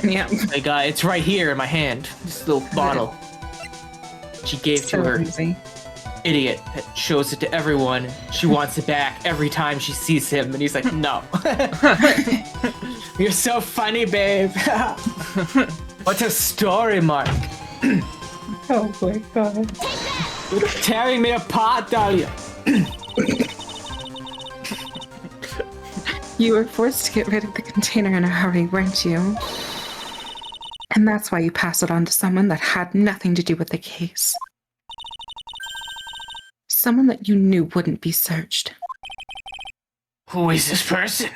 Yeah. Like, it's right here in my hand. This little bottle. She gave to So her easy. idiot that shows it to everyone. She wants it back every time she sees him, and he's like, no. You're so funny, babe. What a story, Mark. Oh my god. You're tearing me apart, Dahlia. You were forced to get rid of the container in a hurry, weren't you? And that's why you passed it on to someone that had nothing to do with the case. Someone that you knew wouldn't be searched. Who is this person?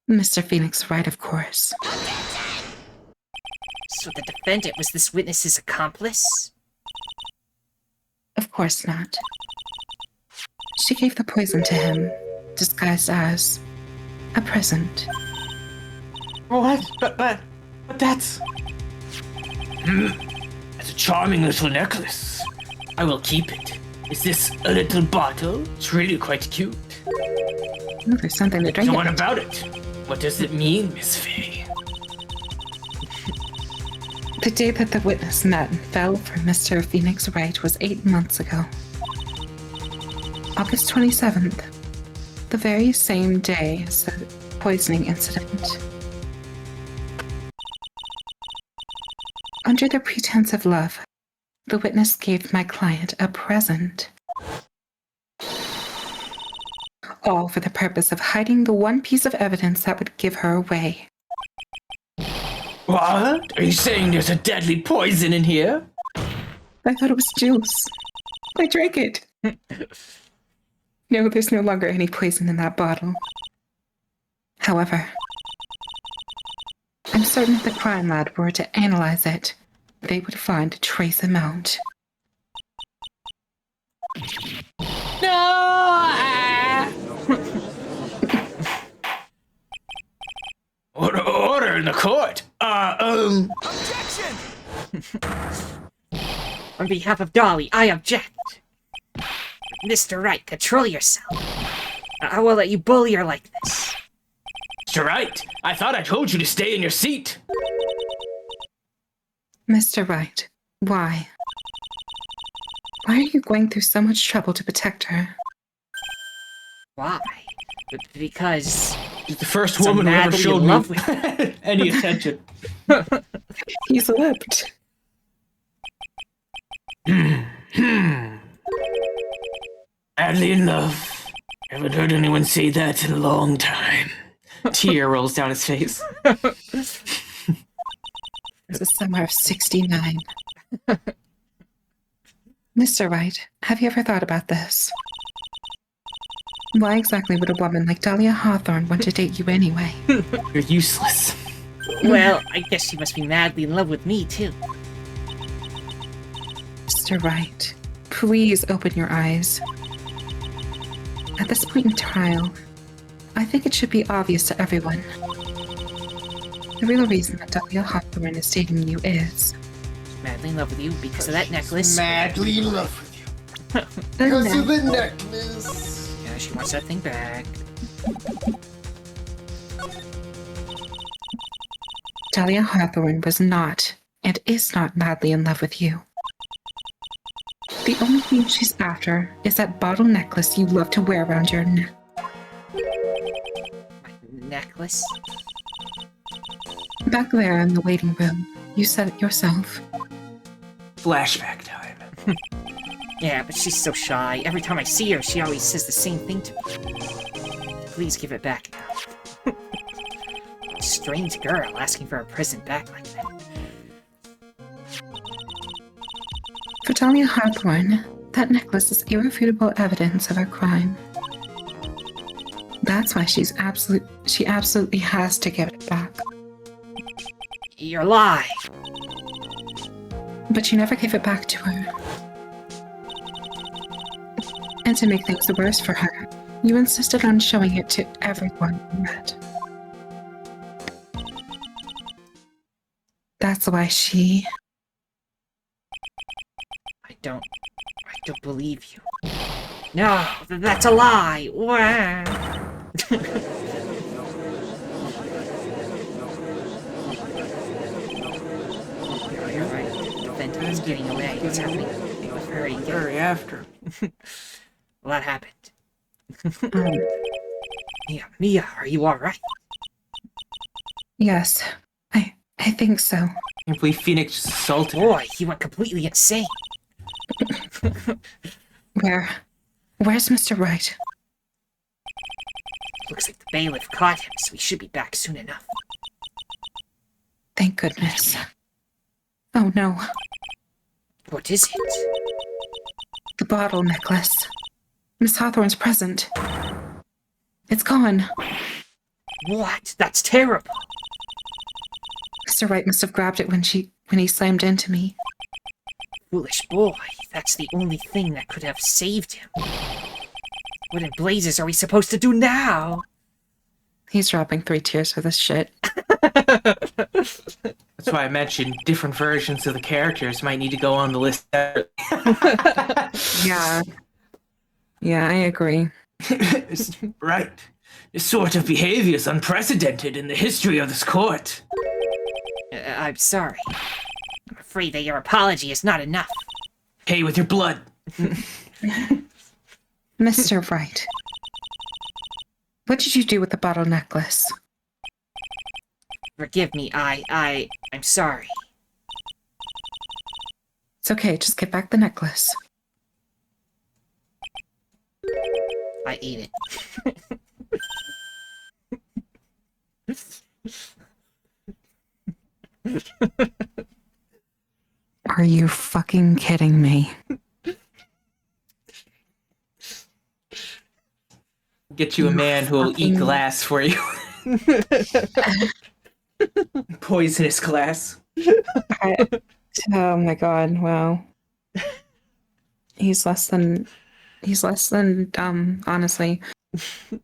Mr. Phoenix Wright, of course. So the defendant was this witness's accomplice? Of course not. She gave the poison to him, disguised as a present. What? But that's... It's a charming little necklace. I will keep it. Is this a little bottle? It's really quite cute. Oh, there's something to drink. So in what it. about it? What does it mean, Miss Fay? The day that the witness met and fell for Mr. Phoenix Wright was 8 months ago. August 27th. The very same day as the poisoning incident. Under the pretense of love, the witness gave my client a present. All for the purpose of hiding the one piece of evidence that would give her away. What? Are you saying there's a deadly poison in here? I thought it was juice. I drank it. No, there's no longer any poison in that bottle. However, I'm certain if the crime lab were to analyze it, they would find a trace amount. Order in the court. Objection! On behalf of Dolly, I object. Mr. Wright, control yourself. I will let you bully her like this. Mr. Wright, I thought I told you to stay in your seat. Mr. Wright, why? Why are you going through so much trouble to protect her? Why? Because She's the first I'm woman who ever madly showed in love me with any attention. He slipped. Madly in love. Haven't heard anyone say that in a long time. Tear rolls down his face. It was the summer of 69. Mr. Wright, have you ever thought about this? Why exactly would a woman like Dahlia Hawthorne want to date you anyway? You're useless. well, I guess she must be madly in love with me too. Mr. Wright, please open your eyes. At this point in trial, I think it should be obvious to everyone. The real reason that Dahlia Hawthorne is dating you is... Madly in love with you because of that necklace. Madly in love with you. the Because of ne- the necklace. Yeah, she wants that thing back. Dahlia Hawthorne was not, and is not madly in love with you. The only thing she's after is that bottle necklace you love to wear around your neck. My necklace? Back there in the waiting room, you said it yourself. Flashback time. Yeah, but she's so shy. Every time I see her, she always says the same thing to me. Please give it back now. Strange girl asking for a present back like that. For Dahlia Hawthorne, that necklace is irrefutable evidence of her crime. That's why she absolutely has to give it back. Your lie. But you never gave it back to her. And to make things worse for her, you insisted on showing it to everyone you met. That's why she... I don't believe you. No, that's a lie. Wah. You're right. The Fenton's getting away. It's happening. Very good. Hurry after. Well, that happened. Mia, are you alright? Yes, I think so. I can't believe Phoenix just assaulted her. Boy, he went completely insane. Where's Mr. Wright? Looks like the bailiff caught him, so he should be back soon enough. Thank goodness. Oh no, What is it? the bottle necklace. Miss Hawthorne's present. It's gone. What? That's terrible. Mr. Wright must have grabbed it when she when he slammed into me. Foolish boy, that's the only thing that could have saved him. What in blazes are we supposed to do now? He's dropping 3 tears for this shit. That's why I mentioned different versions of the characters might need to go on the list. Yeah. Yeah, I agree. Right. This sort of behavior is unprecedented in the history of this court. I'm sorry. I'm afraid that your apology is not enough. Pay with your blood. Mr. Wright, what did you do with the bottle necklace? Forgive me, I'm sorry. It's okay, just get back the necklace. I ate it. Are you fucking kidding me? Get you a man who will eat glass for you. Poisonous glass. Oh my god, wow. He's less than, honestly.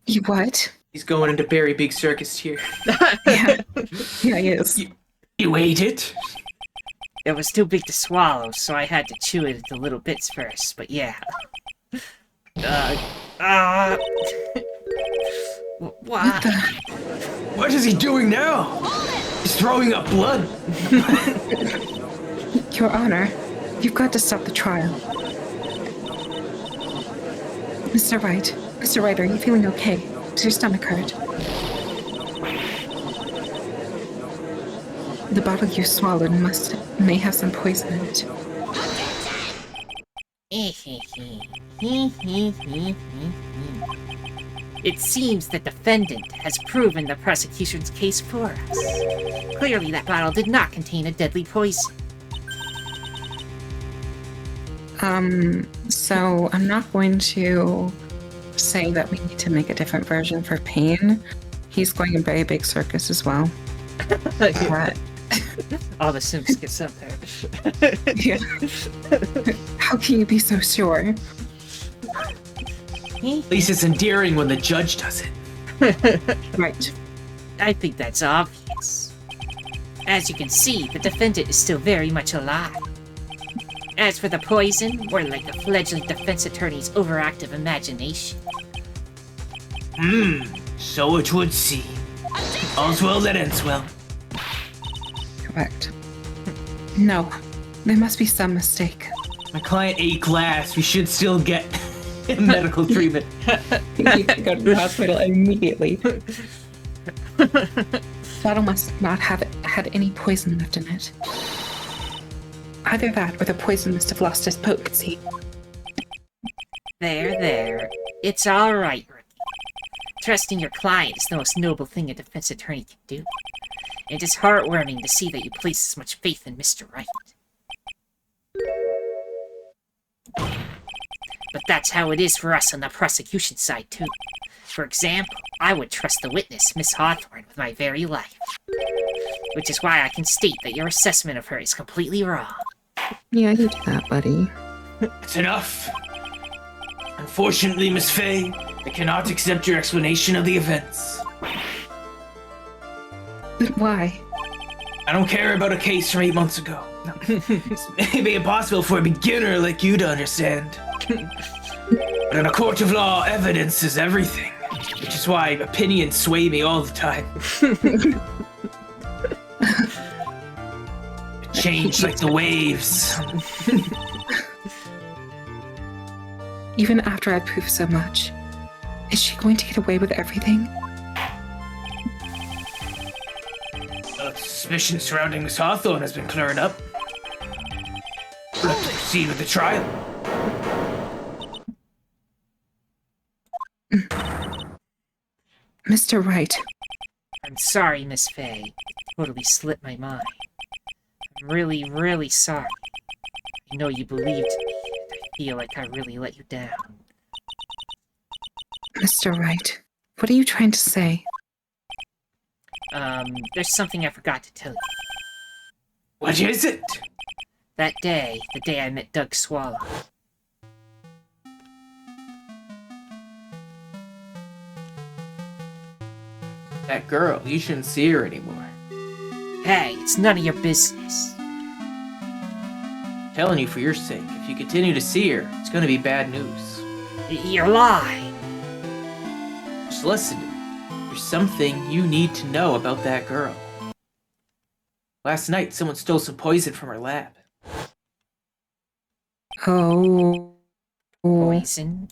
You what? He's going into very big circus here. Yeah, he is. You ate it? It was too big to swallow, so I had to chew it into little bits first, but yeah. What the? What is he doing now? He's throwing up blood. Your Honor, you've got to stop the trial. Mr. Wright, are you feeling okay? Does your stomach hurt? The bottle you swallowed may have some poison in it. It seems the defendant has proven the prosecution's case for us. Clearly that bottle did not contain a deadly poison. So I'm not going to say that we need to make a different version for Pain. He's going in very big circus as well. But All the Sims get some there. yeah. How can you be so sure? At least it's endearing when the judge does it. Right. I think that's obvious. As you can see, the defendant is still very much alive. As for the poison, we're like the fledgling defense attorney's overactive imagination. So it would seem. All's well that ends well. Correct. No, there must be some mistake. My client ate glass. We should still get medical treatment. You need to go to the hospital immediately. Bottle must not have had any poison left in it. Either that or the poison must have lost its potency. There. It's all right, Rookie. Trusting your client is the most noble thing a defense attorney can do. It is heartwarming to see that you place as much faith in Mr. Wright. But that's how it is for us on the prosecution side, too. For example, I would trust the witness, Miss Hawthorne, with my very life. Which is why I can state that your assessment of her is completely wrong. Yeah, you do that, buddy. It's enough. Unfortunately, Miss Faye, I cannot accept your explanation of the events. But why? I don't care about a case from 8 months ago. It's maybe impossible for a beginner like you to understand. But in a court of law, evidence is everything. Which is why opinions sway me all the time. Change like the waves. Even after I prove so much, is she going to get away with everything? The suspicion surrounding Miss Hawthorne has been cleared up. Let's proceed with the trial. Mr. Wright, I'm sorry, Miss Faye. Totally slipped my mind. I'm really, really sorry. I know you believed me, and I feel like I really let you down. Mr. Wright, what are you trying to say? There's something I forgot to tell you. What is it? That day, the day I met Doug Swallow. That girl, you shouldn't see her anymore. Hey, it's none of your business. Telling you for your sake, if you continue to see her, it's gonna be bad news. You're lying. Just listen to me. There's something you need to know about that girl. Last night, someone stole some poison from her lab. Oh. Poison?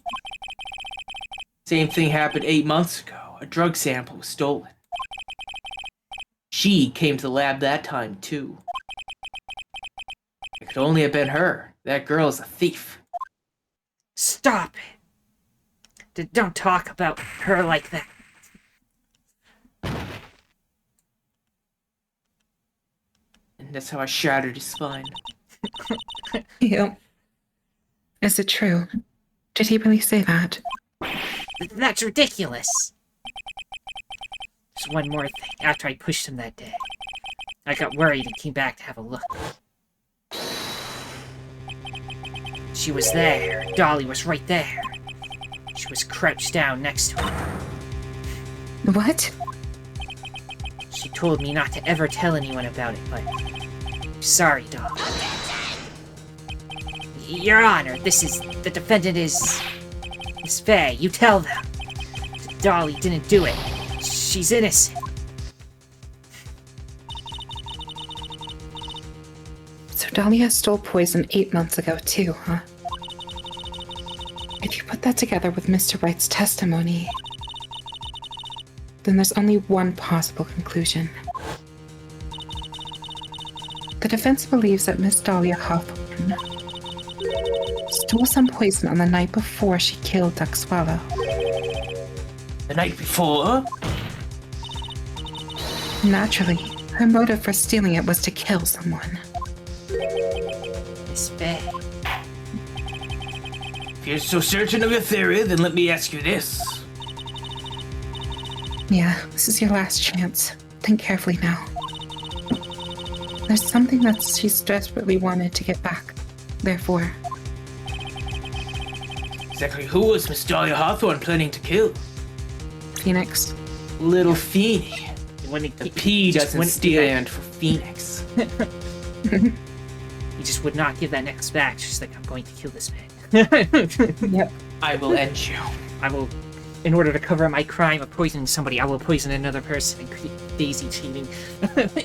Same thing happened 8 months ago. A drug sample was stolen. She came to the lab that time, too. It could only have been her. That girl is a thief. Stop it. Don't talk about her like that. And that's how I shattered his spine. Ew. Is it true? Did he really say that? That's ridiculous. There's one more thing. After I pushed him that day, I got worried and came back to have a look. She was there. Dolly was right there. She was crouched down next to her. What? She told me not to ever tell anyone about it, but... Sorry, Dolly. Your Honor, the defendant is... Miss Faye, you tell them. Dolly didn't do it. She's innocent. So Dahlia stole poison 8 months ago too, huh? If you put that together with Mr. Wright's testimony, then there's only one possible conclusion. The defense believes that Miss Dahlia Hawthorne stole some poison on the night before she killed Duck Swallow. The night before? Naturally, her motive for stealing it was to kill someone. Miss Faye. If you're so certain of your theory, then let me ask you this. Yeah, this is your last chance. Think carefully now. There's something that she's desperately wanted to get back. Therefore, Exactly who was Miss Dahlia Hawthorne planning to kill? Phoenix. Little Feeny. When he, The P just doesn't wouldn't stand for Phoenix. He just would not give that next back. Just like, I'm going to kill this man. Yep. I will end you. I will, in order to cover my crime of poisoning somebody, I will poison another person and create daisy chaining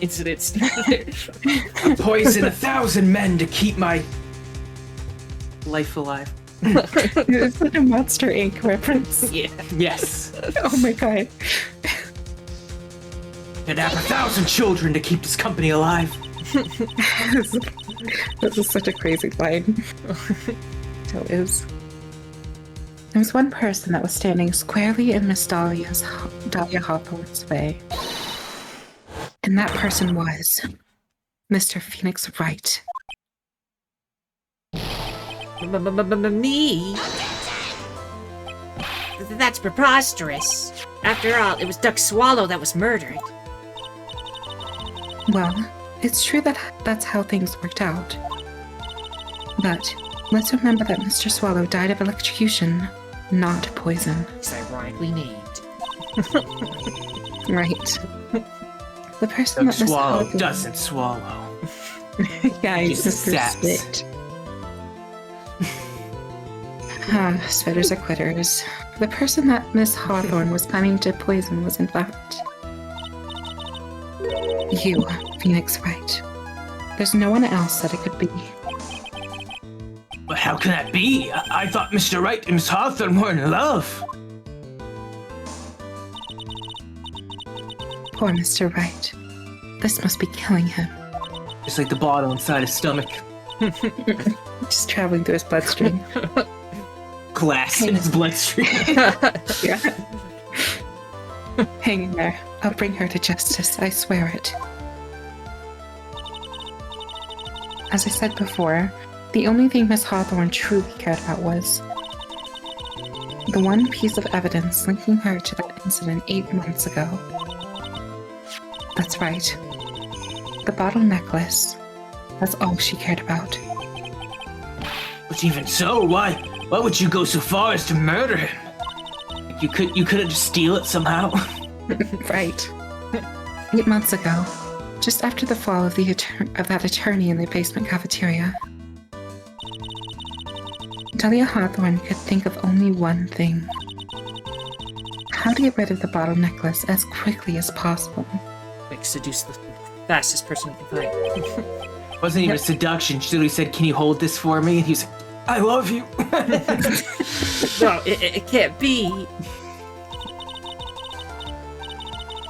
incidents. I poison 1,000 men to keep my life alive. Is that a Monster Inc. reference? Yeah. Yes. Oh my god. Kidnap 1,000 children to keep this company alive. This is such a crazy line. Still is. There was one person that was standing squarely in Miss Dahlia Hawthorne's way. And that person was Mr. Phoenix Wright. Me? That's preposterous. After all, it was Duck Swallow that was murdered. Well, it's true that that's how things worked out. But let's remember that Mr. Swallow died of electrocution, not poison. It's ironically named. Right. The person Doug that Miss Swallow Hawthorne- doesn't swallow. Yeah, he's Just Mr. saps. Spit. Spitters are quitters. The person that Miss Hawthorne was planning to poison was in fact you, Phoenix Wright. There's no one else that it could be. But how can that be? I thought Mr. Wright and Miss Hawthorne were in love. Poor Mr. Wright. This must be killing him. Just like the bottle inside his stomach. Just traveling through his bloodstream. Glass in his bloodstream. Yeah. Hang in there. I'll bring her to justice, I swear it. As I said before, the only thing Miss Hawthorne truly cared about was the one piece of evidence linking her to that incident 8 months ago. That's right. The bottle necklace That's all she cared about. But even so, why would you go so far as to murder him? You couldn't just steal it somehow. Right. 8 months ago, just after the fall of that attorney in the basement cafeteria, Delia Hawthorne could think of only one thing. How to get rid of the bottle necklace as quickly as possible. Like, seduce the fastest person you can find. Wasn't even a seduction. She literally said, "Can you hold this for me?" And he was like, "I love you." No, it can't be.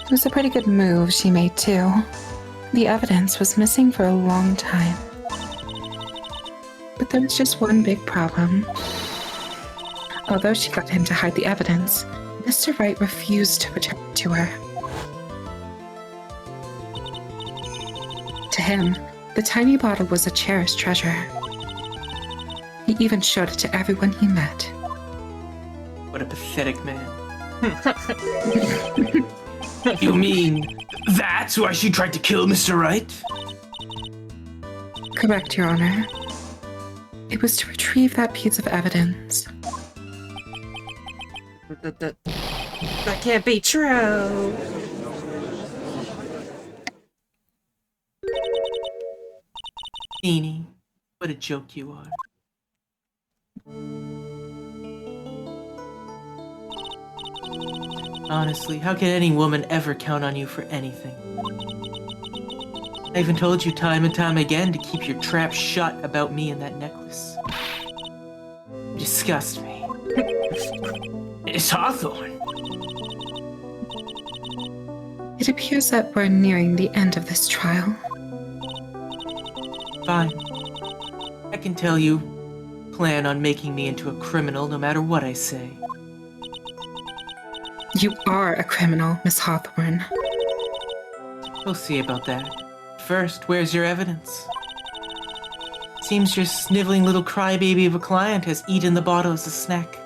It was a pretty good move she made, too. The evidence was missing for a long time. But there was just one big problem. Although she got him to hide the evidence, Mr. Wright refused to return it to her. To him, the tiny bottle was a cherished treasure. He even showed it to everyone he met. What a pathetic man. You mean that's why she tried to kill Mr. Wright? Correct, Your Honor. It was to retrieve that piece of evidence. That can't be true. Beanie, what a joke you are. Honestly, how can any woman ever count on you for anything? I even told you time and time again to keep your trap shut about me and that necklace. You disgust me. It's Hawthorne. It appears that we're nearing the end of this trial. Fine. I can tell you plan on making me into a criminal no matter what I say. You are a criminal, Miss Hawthorne. We'll see about that. First, where's your evidence? Seems your sniveling little crybaby of a client has eaten the bottle as a snack.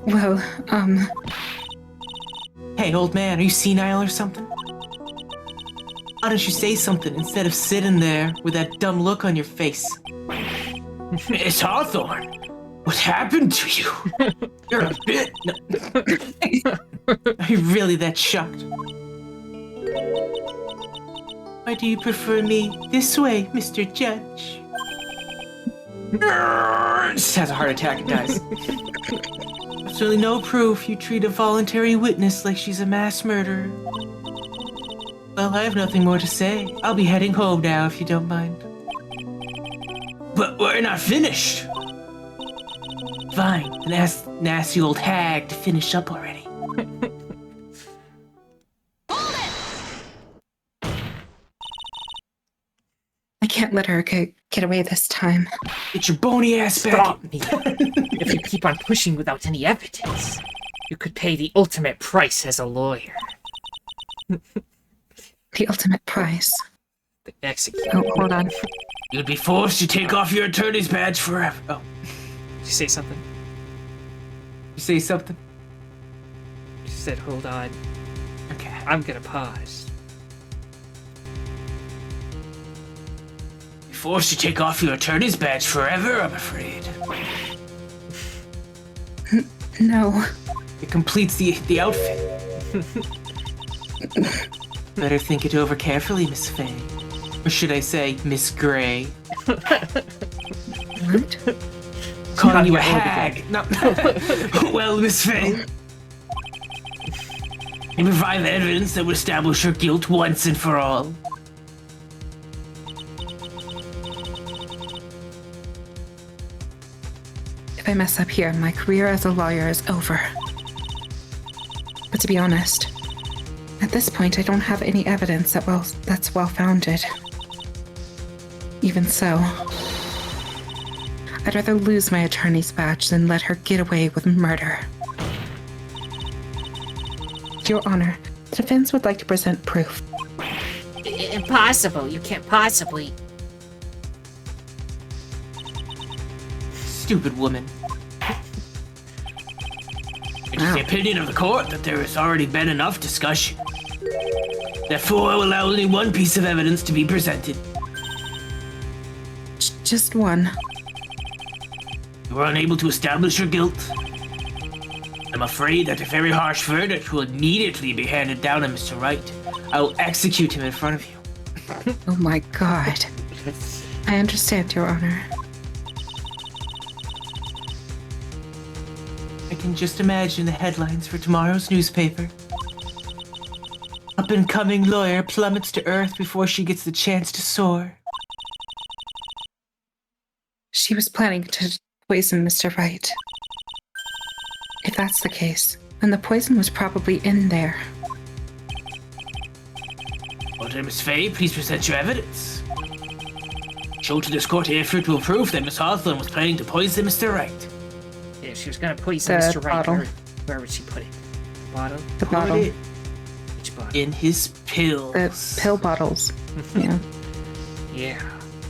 Well, Hey, old man, are you senile or something? Why don't you say something instead of sitting there with that dumb look on your face? Miss Hawthorne, what happened to you? You're a bit... No. Are you really that shocked? Why do you prefer me this way, Mr. Judge? Just has a heart attack and dies. Absolutely no proof you treat a voluntary witness like she's a mass murderer. Well, I have nothing more to say. I'll be heading home now, if you don't mind. But we're not finished! Fine, then ask the nasty old hag to finish up already. I can't let her get away this time. Get your bony ass back! Stop me. If you keep on pushing without any evidence, you could pay the ultimate price as a lawyer. The ultimate price. The execute. Oh, hold on. You'd be forced to take off your attorney's badge forever. Oh, Did you say something? you say something? You said, hold on. Okay. I'm gonna pause. Be forced to take off your attorney's badge forever, I'm afraid. No. It completes the outfit. Better think it over carefully, Miss Faye. Or should I say, Miss Gray? What? Calling you a hag. No. Well, Miss Faye. You provide evidence that would establish her guilt once and for all. If I mess up here, my career as a lawyer is over. But to be honest, at this point I don't have any evidence that's well-founded. Even so, I'd rather lose my attorney's badge than let her get away with murder. Your Honor, the defense would like to present proof. Impossible. You can't possibly. Stupid woman. It's the opinion of the court that there has already been enough discussion. Therefore, I will allow only one piece of evidence to be presented. Just one. You were unable to establish your guilt. I'm afraid that a very harsh verdict will immediately be handed down on Mr. Wright. I will execute him in front of you. Oh my god. I understand, Your Honor. I can just imagine the headlines for tomorrow's newspaper. Up-and-coming lawyer plummets to earth before she gets the chance to soar. She was planning to poison Mr. Wright. If that's the case, then the poison was probably in there. Well, Miss Fay, please present your evidence. Show to this court irrefutable proof that Miss Hawthorne was planning to poison Mr. Wright. If she was gonna poison The Mr. Wright, bottle. where would she put it? Bottle? The bottle. Which bottle? In his pills. The pill bottles. Yeah. Yeah.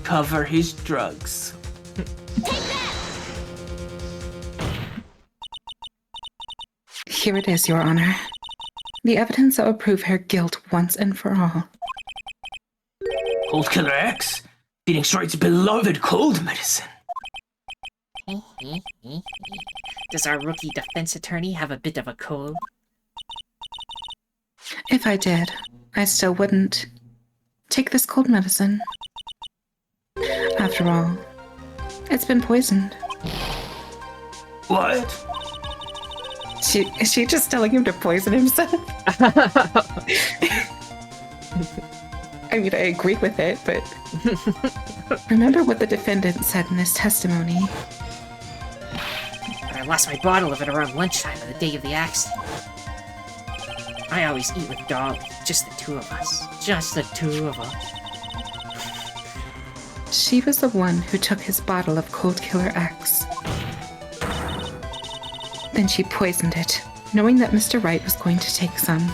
Cover his drugs. Here it is, Your Honor. The evidence that will prove her guilt once and for all. Cold Killer X? Phoenix Wright's beloved cold medicine. Does our rookie defense attorney have a bit of a cold? If I did, I still wouldn't. Take this cold medicine. After all, it's been poisoned. What? Is she just telling him to poison himself? I mean, I agree with it, but remember what the defendant said in his testimony. But I lost my bottle of it around lunchtime on the day of the accident. I always eat with Dolly, just the two of us. Just the two of us. She was the one who took his bottle of Cold Killer X. Then she poisoned it, knowing that Mr. Wright was going to take some.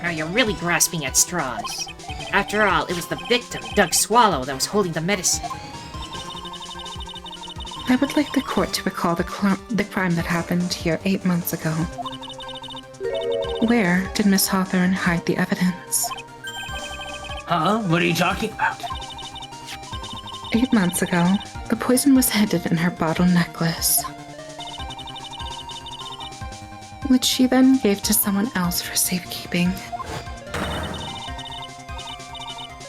Now you're really grasping at straws. After all, it was the victim, Doug Swallow, that was holding the medicine. I would like the court to recall the crime that happened here 8 months ago. Where did Miss Hawthorne hide the evidence? Huh? What are you talking about? 8 months ago, the poison was hidden in her bottle necklace, which she then gave to someone else for safekeeping.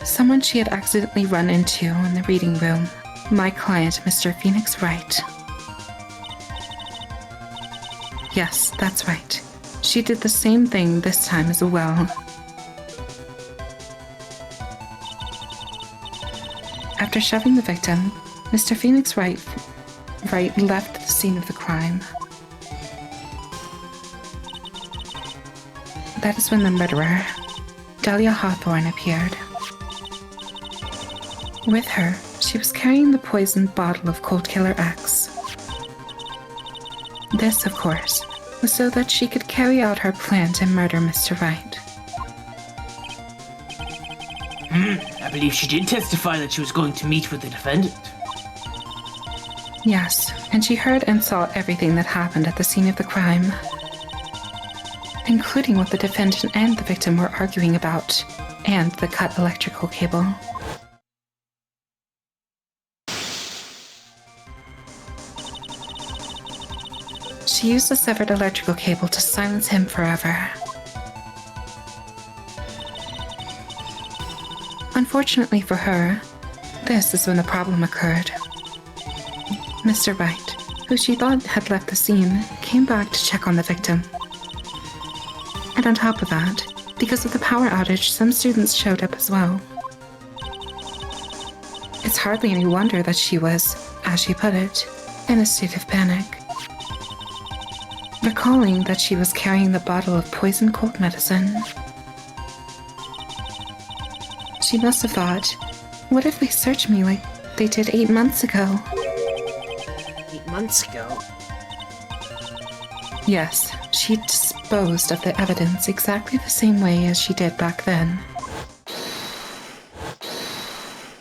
Someone she had accidentally run into in the reading room. My client, Mr. Phoenix Wright. Yes, that's right. She did the same thing this time as well. After shoving the victim, Mr. Phoenix Wright left the scene of the crime. That is when the murderer, Dahlia Hawthorne, appeared. With her, she was carrying the poisoned bottle of Cold Killer X. This, of course, was so that she could carry out her plan to murder Mr. Wright. I believe she did testify that she was going to meet with the defendant. Yes, and she heard and saw everything that happened at the scene of the crime, including what the defendant and the victim were arguing about, and the cut electrical cable. She used the severed electrical cable to silence him forever. Unfortunately for her, this is when the problem occurred. Mr. Wright, who she thought had left the scene, came back to check on the victim. And on top of that, because of the power outage, some students showed up as well. It's hardly any wonder that she was, as she put it, in a state of panic. Recalling that she was carrying the bottle of poison cold medicine, she must have thought, what if they search me like they did 8 months ago? 8 months ago? Yes, she disposed of the evidence exactly the same way as she did back then.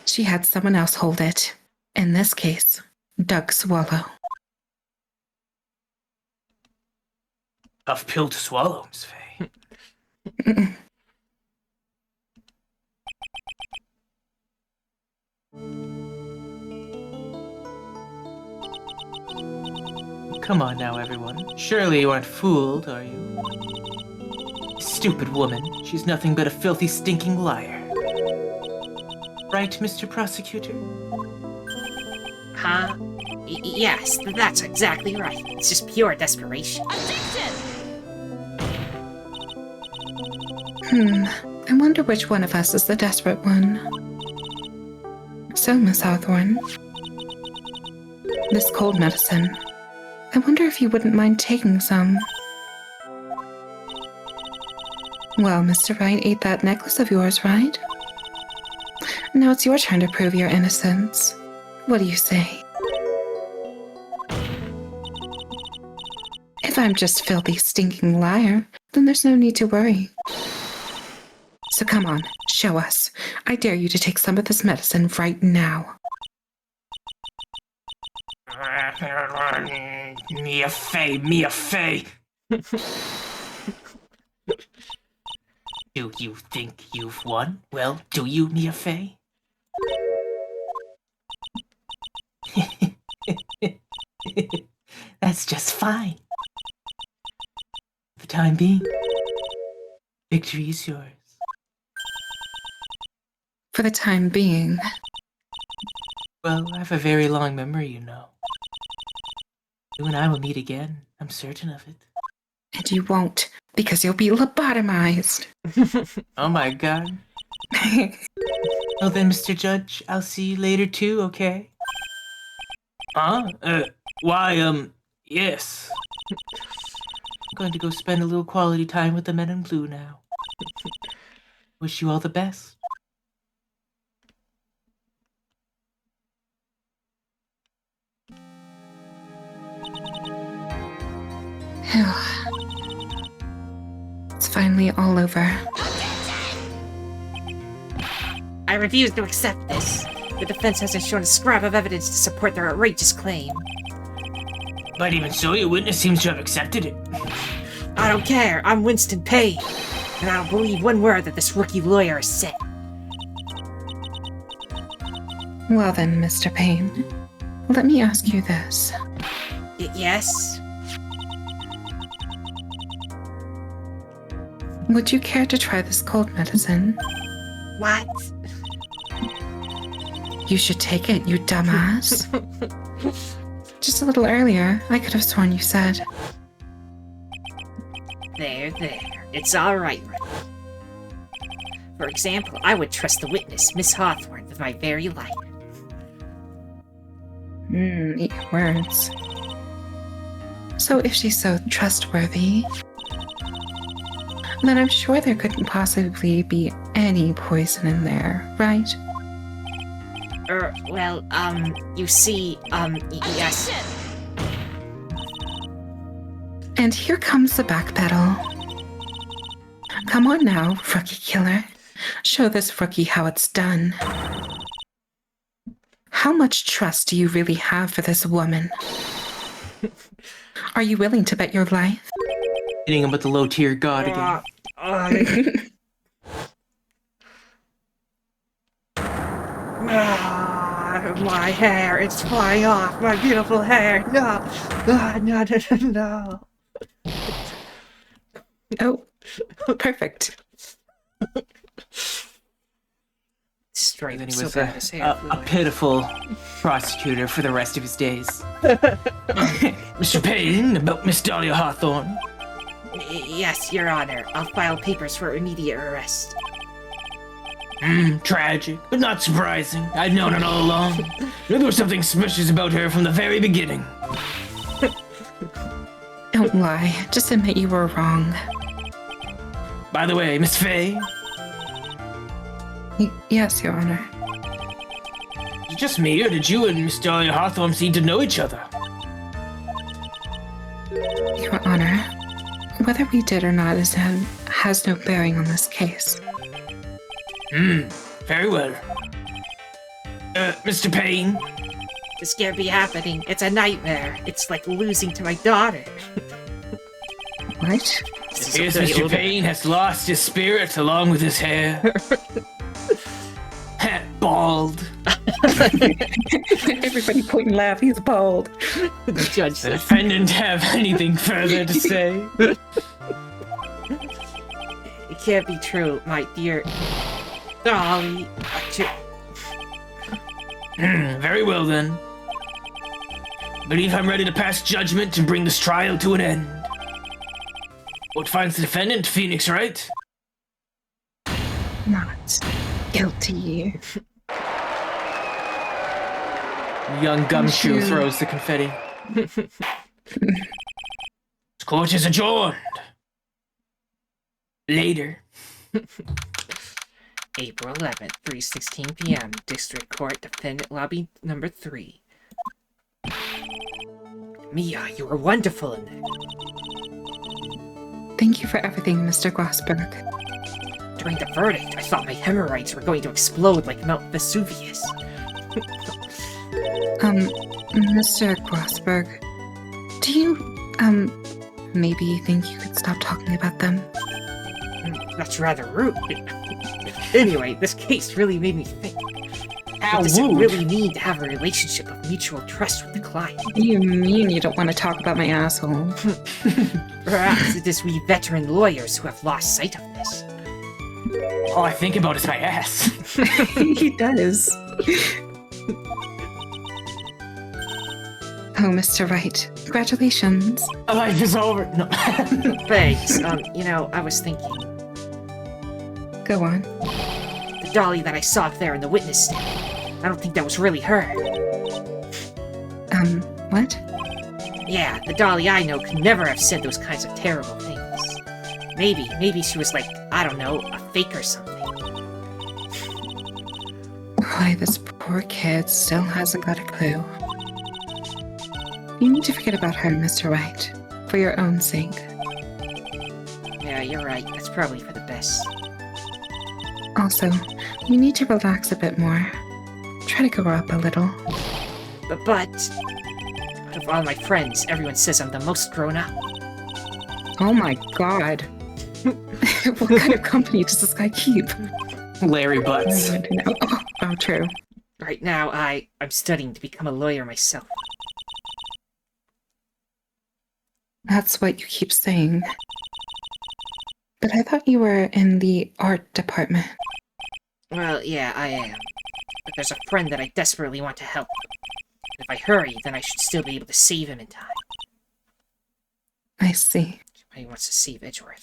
She had someone else hold it. In this case, Doug Swallow. Tough pill to swallow, Miss Fay. Come on now, everyone. Surely you aren't fooled, are you? Stupid woman. She's nothing but a filthy, stinking liar. Right, Mr. Prosecutor? Huh? Yes, that's exactly right. It's just pure desperation. I wonder which one of us is the desperate one. So, Miss Hawthorne, this cold medicine, I wonder if you wouldn't mind taking some. Well, Mr. Wright ate that necklace of yours, right? Now it's your turn to prove your innocence. What do you say? If I'm just filthy, stinking liar, then there's no need to worry. So come on, show us. I dare you to take some of this medicine right now. Mia Fey, Mia Fey. Do you think you've won? Well, do you, Mia Fey? That's just fine. For the time being, victory is yours. For the time being. Well, I have a very long memory, you know. You and I will meet again. I'm certain of it. And you won't, because you'll be lobotomized. Oh my god. Well then, Mr. Judge, I'll see you later too, okay? Huh? Yes. I'm going to go spend a little quality time with the men in blue now. Wish you all the best. It's finally all over. I refuse to accept this. The defense hasn't shown a scrap of evidence to support their outrageous claim. But even so, your witness seems to have accepted it. I don't care. I'm Winston Payne. And I don't believe one word that this rookie lawyer has said. Well then, Mr. Payne, let me ask you this. Yes? Would you care to try this cold medicine? What? You should take it, you dumbass. Just a little earlier, I could have sworn you said. There. It's alright, Wright. For example, I would trust the witness, Miss Hawthorne, with my very life. Eat your words. So if she's so trustworthy, then I'm sure there couldn't possibly be any poison in there, right? You see, yes. And here comes the backpedal. Come on now, rookie killer. Show this rookie how it's done. How much trust do you really have for this woman? Are you willing to bet your life? Hitting him with the low-tier god again. My hair, it's flying off. My beautiful hair. No. Oh, perfect. Straight. Then he So was bad his hair a pitiful prosecutor for the rest of his days. Mr. Payne, about Miss Dahlia Hawthorne. Yes, Your Honor. I'll file papers for immediate arrest. Tragic, but not surprising. I'd known it all along. Knew there was something suspicious about her from the very beginning. Don't lie. Just admit you were wrong. By the way, Miss Fay, Yes, Your Honor. is it just me, or did you and Miss Dahlia Hawthorne seem to know each other? Your Honor, whether we did or not has no bearing on this case. Very well. Mr. Payne? This can't be happening. It's a nightmare. It's like losing to my daughter. What? It appears Mr. Payne has lost his spirit along with his hair. Bald. Everybody point and laugh. He's bald. The judge The says, defendant have anything further to say? "It can't be true, my dear Dolly." Very well then. Believe I'm ready to pass judgment and bring this trial to an end. What finds the defendant, Phoenix Wright? Not guilty. Young Gumshoe Gumshoe. throws the confetti. This court is adjourned. Later. April 11th, 3:16 p.m. District Court, Defendant Lobby number 3. Mia, you were wonderful in there. Thank you for everything, Mr. Glossberg. During the verdict, I thought my hemorrhoids were going to explode like Mount Vesuvius. Mr. Glossberg, do you, maybe think you could stop talking about them? That's rather rude. Anyway, this case really made me think. How Does it rude. really mean to have a relationship of mutual trust with the client? What do you mean you don't want to talk about my asshole? Perhaps it is we veteran lawyers who have lost sight of this. All I think about is my ass. He does. Oh, Mr. Wright, congratulations. Life is over. No. Thanks. I was thinking, Go on. the dolly that I saw up there in the witness stand, I don't think that was really her. What? Yeah, the dolly I know could never have said those kinds of terrible things. Maybe she was like, I don't know, a fake or something. Why, this poor kid still hasn't got a clue. You need to forget about her, Mr. Wright, for your own sake. Yeah, you're right. That's probably for the best. Also, you need to relax a bit more. Try to grow up a little. But out of all my friends, everyone says I'm the most grown up. Oh my god. What kind of company does this guy keep? Larry I Butts. want to know. Oh, true. Right now, I'm studying to become a lawyer myself. That's what you keep saying. But I thought you were in the art department. Well, yeah, I am. But there's a friend that I desperately want to help. If I hurry, then I should still be able to save him in time. I see. He wants to save Edgeworth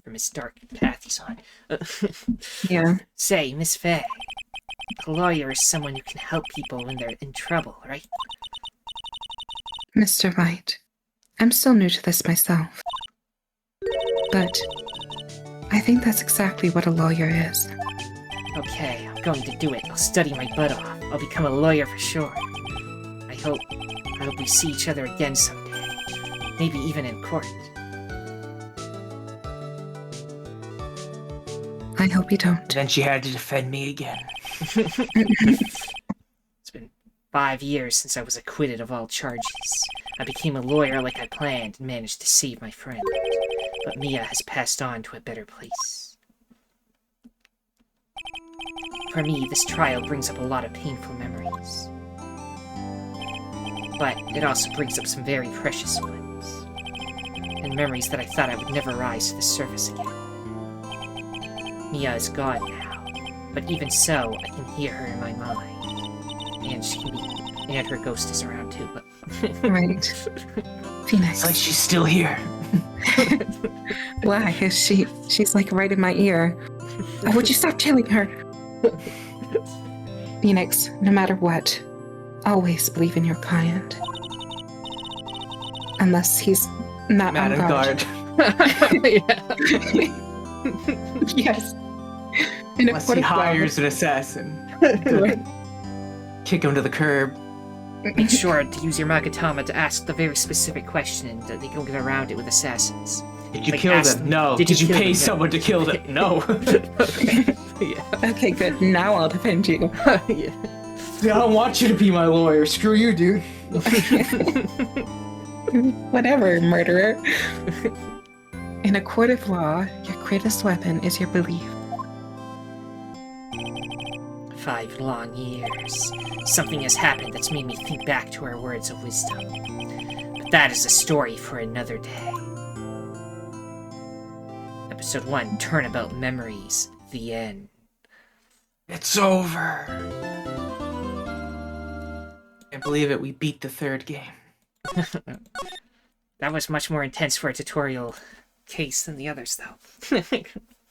from his dark path he's on. Yeah. Say, Miss Faye, a lawyer is someone who can help people when they're in trouble, right? Mr. Wright, I'm still new to this myself. But I think that's exactly what a lawyer is. Okay, I'm going to do it. I'll study my butt off. I'll become a lawyer for sure. I hope we see each other again someday. Maybe even in court. I hope you don't. Then she had to defend me again. It's been 5 years since I was acquitted of all charges. I became a lawyer like I planned and managed to save my friend. But Mia has passed on to a better place. For me, this trial brings up a lot of painful memories. But it also brings up some very precious ones. And memories that I thought I would never rise to the surface again. Mia is gone now, but even so, I can hear her in my mind. And and her ghost is around too, but... Right. Phoenix. It's like she's still here. Why? She's like right in my ear. Oh, would you stop telling her? Phoenix, no matter what, always believe in your client. Unless he's not Mad on on guard. yeah. Yes. In a Unless court he of law. hires an assassin. Right. Kick him to the curb. Make sure to use your Magatama to ask the very specific question, and they don't get around it with assassins. Did you Like, kill ask them? them, No. did Did you you kill pay them? someone to kill them? No. Yeah. Okay, good. Now I'll defend you. Yeah. I don't want you to be my lawyer. Screw you, dude. Whatever, murderer. In a court of law, your greatest weapon is your belief. 5 long years. Something has happened that's made me think back to our words of wisdom. But that is a story for another day. Episode 1, Turnabout Memories. The end. It's over. Can't believe it. We beat the third game. That was much more intense for a tutorial case than the others, though.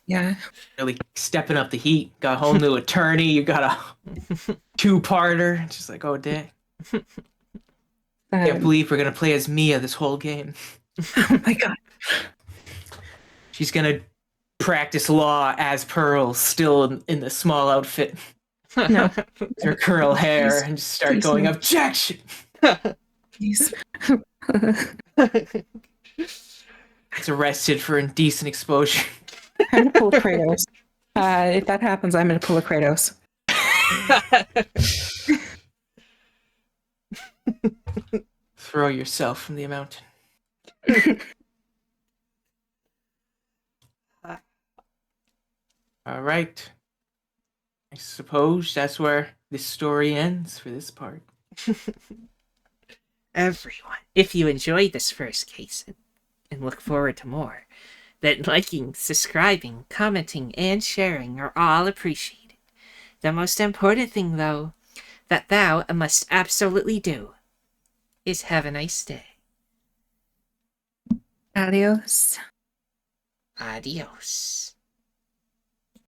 Yeah. Really stepping up the heat. Got a whole new attorney. You got a two-parter. Just like, oh, dang. Can't believe we're going to play as Mia this whole game. Oh my god. She's going to practice law as Pearl, still in the small outfit. No. Her curl hair Please. and just start Please going, no. objection! Please. Gets arrested for indecent exposure. I'm gonna pull a Kratos. If that happens, I'm gonna pull a Kratos. Throw yourself from the mountain. All right. I suppose that's where this story ends for this part. Everyone, if you enjoyed this first case and look forward to more, then liking, subscribing, commenting, and sharing are all appreciated. The most important thing, though, that thou must absolutely do is have a nice day. Adios. Adios.